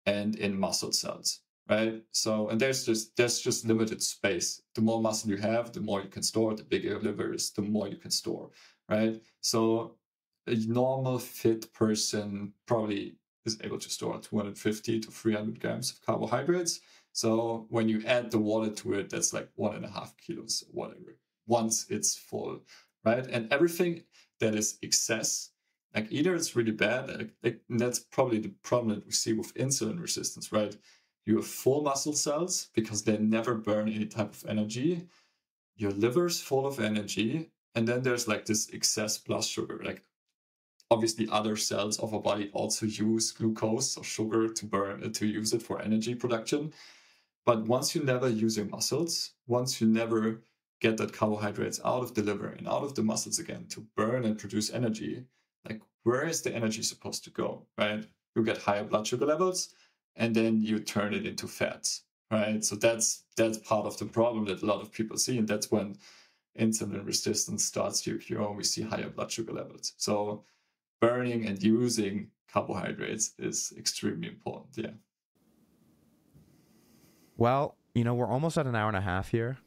and in muscle cells, right? So, and there's just limited space. The more muscle you have, the more you can store. The bigger your liver is, the more you can store, right? So a normal fit person probably is able to store 250 to 300 grams of carbohydrates. So when you add the water to it, that's like 1.5 kilos, whatever, once it's full, right? And everything that is excess, like either it's really bad, and that's probably the problem that we see with insulin resistance, right? You have full muscle cells because they never burn any type of energy. Your liver's full of energy, and then there's like this excess blood sugar. Like obviously other cells of our body also use glucose or sugar to use it for energy production. But once you never use your muscles, once you never get that carbohydrates out of the liver and out of the muscles again to burn and produce energy, like where is the energy supposed to go, right? You get higher blood sugar levels, and then you turn it into fats, right? So that's part of the problem that a lot of people see, and that's when insulin resistance starts to occur. We see higher blood sugar levels. So burning and using carbohydrates is extremely important. Yeah. Well, we're almost at an hour and a half here,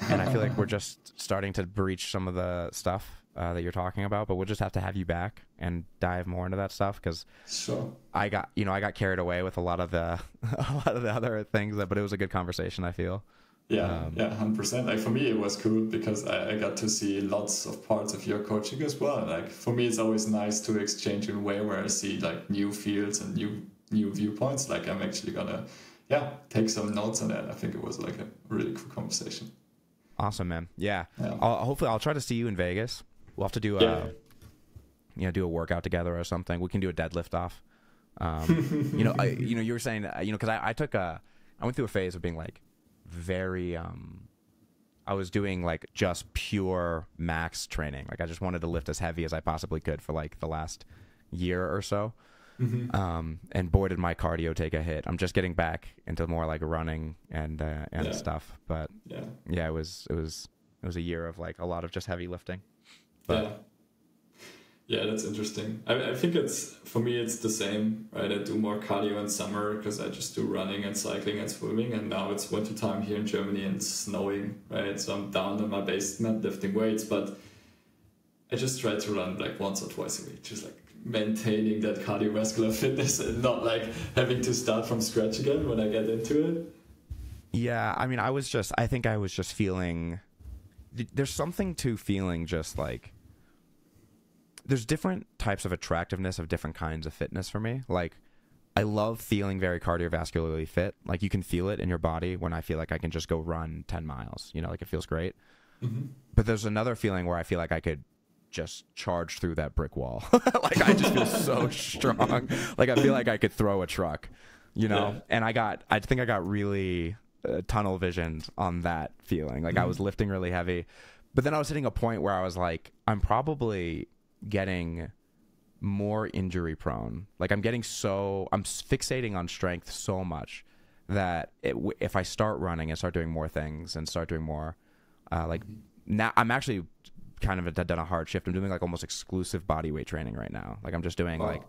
and I feel like we're just starting to breach some of the stuff that you're talking about, but we'll just have to have you back and dive more into that stuff, because sure. I got carried away with a lot of the other things, but it was a good conversation, I feel. Yeah, 100%. Like for me, it was cool because I got to see lots of parts of your coaching as well. Like for me, it's always nice to exchange in a way where I see like new fields and new viewpoints. Like I'm actually gonna take some notes on that. I think it was like a really cool conversation. Awesome, man. Yeah. Hopefully I'll try to see you in Vegas. We'll have to do do a workout together or something. We can do a deadlift off. You were saying, because I went through a phase of being like very, I was doing like just pure max training. Like I just wanted to lift as heavy as I possibly could for like the last year or so. Mm-hmm. And boy, did my cardio take a hit. I'm just getting back into more like running and stuff. But it was a year of like a lot of just heavy lifting. But Yeah, that's interesting. I think for me, it's the same, right? I do more cardio in summer because I just do running and cycling and swimming. And now it's wintertime here in Germany and it's snowing, right? So I'm down in my basement lifting weights, but I just try to run like once or twice a week, just like maintaining that cardiovascular fitness and not like having to start from scratch again when I get into it. Yeah, I mean, I think I was just feeling, there's something to feeling just like, there's different types of attractiveness of different kinds of fitness for me. Like, I love feeling very cardiovascularly fit. Like, you can feel it in your body when I feel like I can just go run 10 miles, you know, like it feels great. Mm-hmm. But there's another feeling where I feel like I could just charge through that brick wall. Like, I just feel so strong. Like, I feel like I could throw a truck, you know? Yeah. And I think I got really tunnel visioned on that feeling. Like, I was lifting really heavy, but then I was hitting a point where I was like, I'm probably getting more injury prone. Like, I'm fixating on strength so much that if I start running and start doing more things and start doing more, like, now I'm actually kind of done a hard shift. I'm doing like almost exclusive body weight training right now. Like, I'm just doing like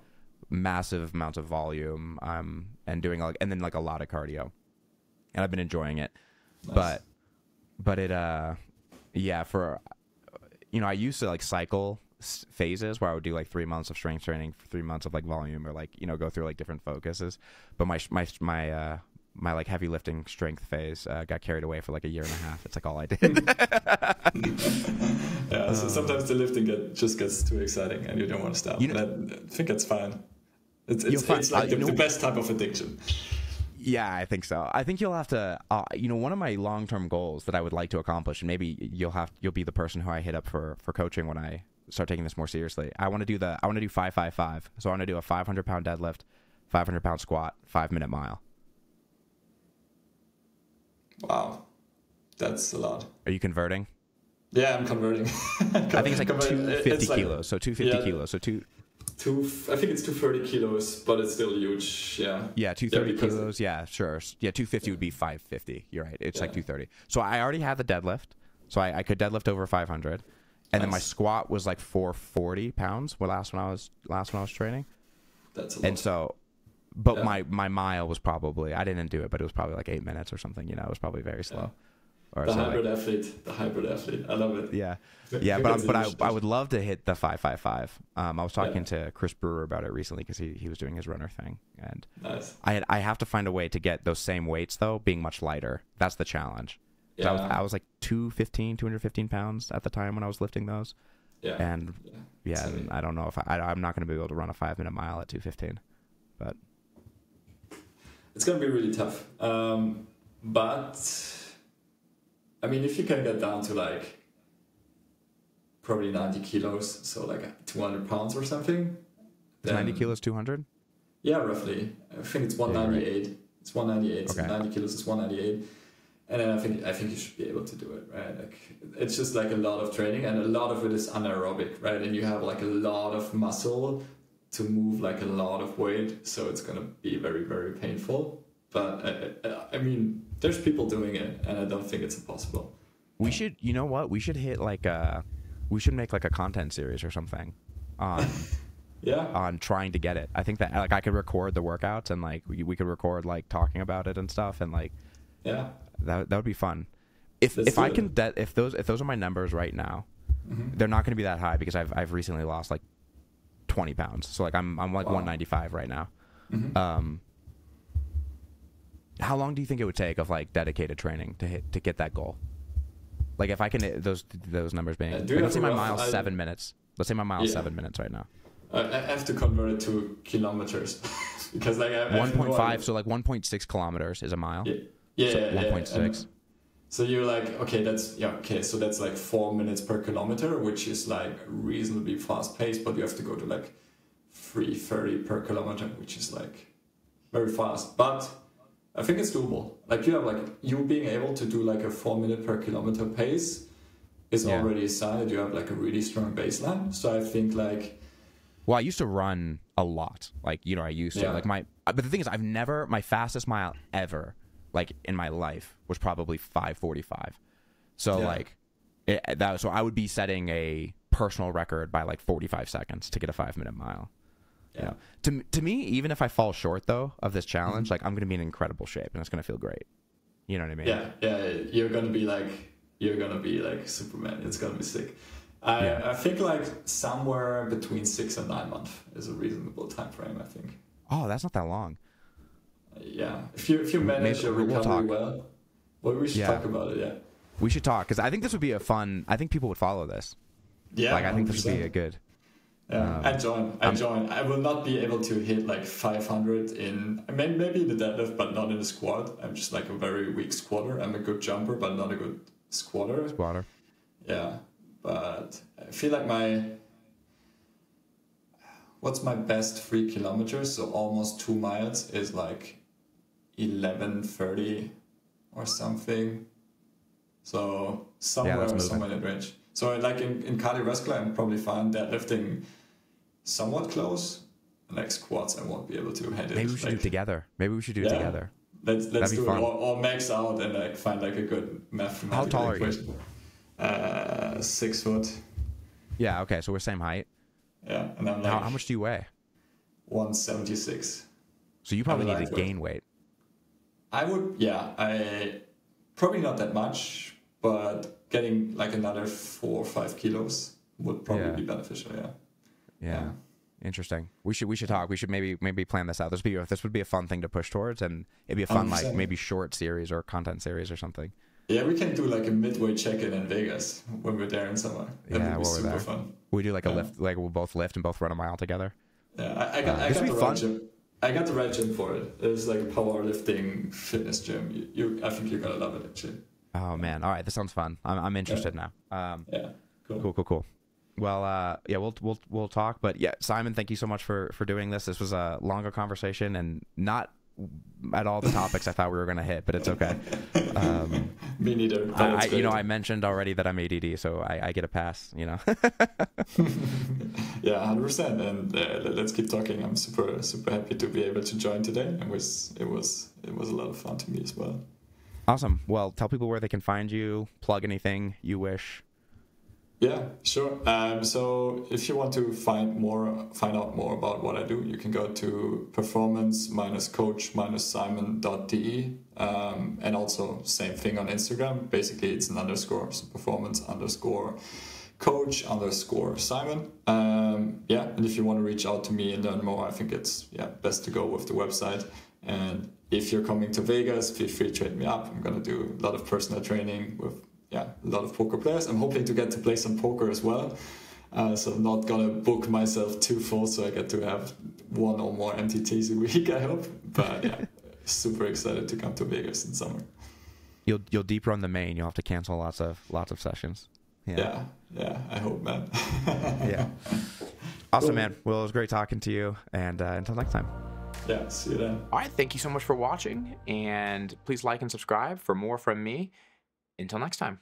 massive amounts of volume, and doing like, and then like a lot of cardio, and I've been enjoying it. Nice. But it, yeah, for, you know, I used to like cycle phases where I would do like 3 months of strength training, 3 months of like volume, or like, you know, go through like different focuses. But my like heavy lifting strength phase got carried away for like a year and a half. It's like all I did. Yeah, so sometimes the lifting just gets too exciting and you don't want to stop. You know, I think it's fine. It's like the best type of addiction. Yeah, I think so. I think you'll have to, you know, one of my long-term goals that I would like to accomplish, and maybe you'll be the person who I hit up for coaching when I start taking this more seriously. I want to do 5-5-5. So I want to do a 500-pound deadlift, 500-pound squat, 5-minute mile. Wow, that's a lot. Are you converting? Yeah, I'm converting. I think it's like 250 kilos. So 250 kilos. So I think it's 230 kilos, but it's still huge. Yeah. Yeah, 230 kilos. Yeah, sure. Yeah, 250 would be 550. You're right. It's like 230. So I already had the deadlift. So I could deadlift over 500. And then my squat was like 440 pounds last when I was training. That's a lot. And so, but my mile was probably, I didn't do it, but it was probably like 8 minutes or something. You know, it was probably very slow. Or the hybrid athlete. I love it. Yeah. Yeah, but I would love to hit the 5-5-5. I was talking to Chris Brewer about it recently because he was doing his runner thing. And nice. I have to find a way to get those same weights, though, being much lighter. That's the challenge. Yeah. I was like 215 pounds at the time when I was lifting those. Yeah. And and I don't know if I'm not going to be able to run a 5-minute mile at 215. But it's going to be really tough. But I mean, if you can get down to like probably 90 kilos, so like 200 pounds or something. 90 kilos, 200? Yeah, roughly. I think it's 198. Right. It's 198. Okay. So 90 kilos is 198. And then I think you should be able to do it, right? Like, it's just like a lot of training, and a lot of it is anaerobic, right? And you have like a lot of muscle to move like a lot of weight, so it's gonna be very, very painful. But I mean, there's people doing it, and I don't think it's impossible. We should, you know what? We should hit like we should make like a content series or something on on trying to get it. I think that like I could record the workouts, and like we could record like talking about it and stuff, and like that would be fun. If those are my numbers right now, they're not going to be that high because I've recently lost like 20 pounds. So like I'm like 195 right now. How long do you think it would take of like dedicated training to get that goal? Like if I can hit those numbers being, let's say my mile's 7 minutes. Let's say my mile's 7 minutes right now. I have to convert it to kilometers because like 1.5, so like 1.6 kilometers is a mile. Yeah, so 1.6. So you're like, okay, so that's like 4 minutes per kilometer, which is like reasonably fast paced, but you have to go to like 3:30 per kilometer, which is like very fast. But I think it's doable. Like you being able to do like a 4 minute per kilometer pace is already a sign that you have like a really strong baseline. So I think like, well, I used to run a lot. Like, you know, I used to like but the thing is my fastest mile ever, like in my life, was probably 5:45. So like so I would be setting a personal record by like 45 seconds to get a 5-minute mile. Yeah. You know? To me, even if I fall short though of this challenge, like I'm gonna be in incredible shape and it's gonna feel great. You know what I mean? Yeah. You're gonna be like Superman. It's gonna be sick. I think like somewhere between 6 and 9 months is a reasonable time frame, I think. Oh, that's not that long. Yeah. If you manage your recovery well, we should talk about it. Yeah. We should talk because I think this would be a fun. I think people would follow this. Yeah. Like I think 100%. this would be a good. Yeah, I join. I will not be able to hit like 500 in maybe in the deadlift, but not in the squat. I'm just like a very weak squatter. I'm a good jumper, but not a good squatter. Yeah, but I feel like what's my best 3 kilometers? So almost 2 miles is like 11:30 or something. So somewhere in that range. So like in cardiovascular, I'm probably fine deadlifting somewhat close. Like squats, I won't be able to handle it. Maybe we should do it together. Let's do it or max out and like find like a good mathematical How tall equation. Are you? 6 foot. Yeah. Okay. So we're same height. Yeah, and I'm like how much do you weigh? 176. So you probably need to gain weight. I would. Yeah. I probably not that much, but getting like another 4 or 5 kilos would probably be beneficial. Yeah. Interesting. We should talk. We should maybe plan this out. This would be a fun thing to push towards, and it'd be a fun 100%. Like maybe short series or content series or something. Yeah, we can do like a midway check-in in Vegas when we're there in summer. That would be super fun. We do like a lift, like we'll both lift and both run a mile together. Yeah, I got the right gym. I got the right gym for it. It's like a powerlifting fitness gym. I think you're gonna love it actually. Oh man! All right, this sounds fun. I'm interested now. Yeah. Cool. Well, we'll talk. But yeah, Simon, thank you so much for doing this. This was a longer conversation and not at all the topics I thought we were going to hit, but it's okay. Me neither. I mentioned already that I'm ADD, so I get a pass. You know. Yeah, 100%. And let's keep talking. I'm super happy to be able to join today. It was a lot of fun to me as well. Awesome. Well, tell people where they can find you. Plug anything you wish. Yeah, sure. So if you want to find out more about what I do, you can go to performance-coach-simon.de, and also same thing on Instagram. Basically, it's an underscore, so performance_coach_Simon. And if you want to reach out to me and learn more, I think it's best to go with the website. And if you're coming to Vegas, feel free to hit me up. I'm going to do a lot of personal training with a lot of poker players. I'm hoping to get to play some poker as well. So I'm not going to book myself too full, so I get to have 1 or more MTTs a week, I hope. But yeah, super excited to come to Vegas in summer. You'll deep run the main. You'll have to cancel lots of sessions. Yeah, I hope, man. Yeah. Awesome, man. Well, it was great talking to you, and until next time. Yeah, see you then. All right, thank you so much for watching, and please like and subscribe for more from me. Until next time.